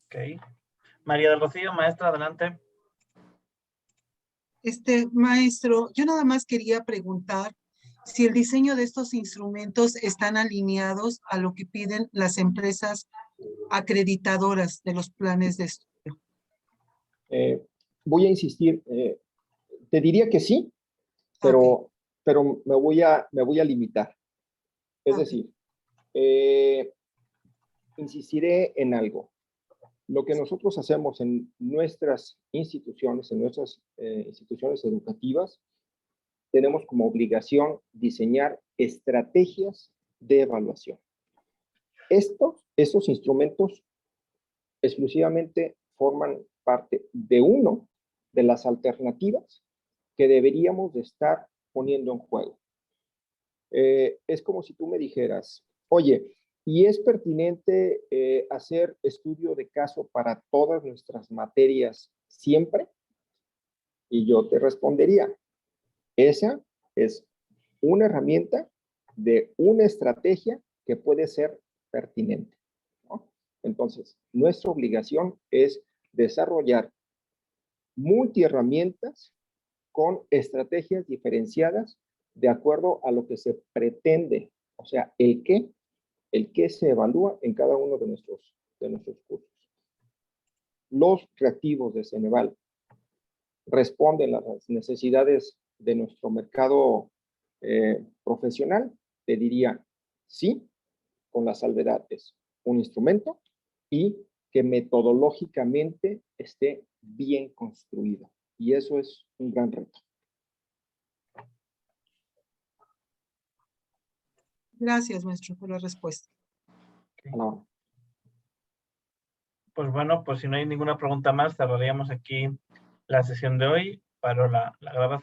Ok. María del Rocío, maestra, adelante. Maestro, yo nada más quería preguntar si el diseño de estos instrumentos están alineados a lo que piden las empresas acreditadoras de los planes de estudio. Voy a insistir, te diría que sí, pero me voy a limitar. Es decir, insistiré en algo. Lo que nosotros hacemos en nuestras instituciones, instituciones educativas, tenemos como obligación diseñar estrategias de evaluación. Estos instrumentos exclusivamente forman parte de uno de las alternativas que deberíamos de estar poniendo en juego. Es como si tú me dijeras, oye, ¿y es pertinente hacer estudio de caso para todas nuestras materias siempre? Y yo te respondería, esa es una herramienta de una estrategia que puede ser pertinente, ¿no? Entonces, nuestra obligación es desarrollar multiherramientas con estrategias diferenciadas de acuerdo a lo que se pretende, o sea, el qué se evalúa en cada uno de nuestros cursos. Los reactivos de Ceneval responden a las necesidades de nuestro mercado profesional. Te diría sí, con las salvedades, un instrumento y que metodológicamente esté bien construido. Y eso es un gran reto. Gracias, maestro, por la respuesta. No. Pues bueno, pues si no hay ninguna pregunta más, cerraríamos aquí la sesión de hoy. Paro la grabación.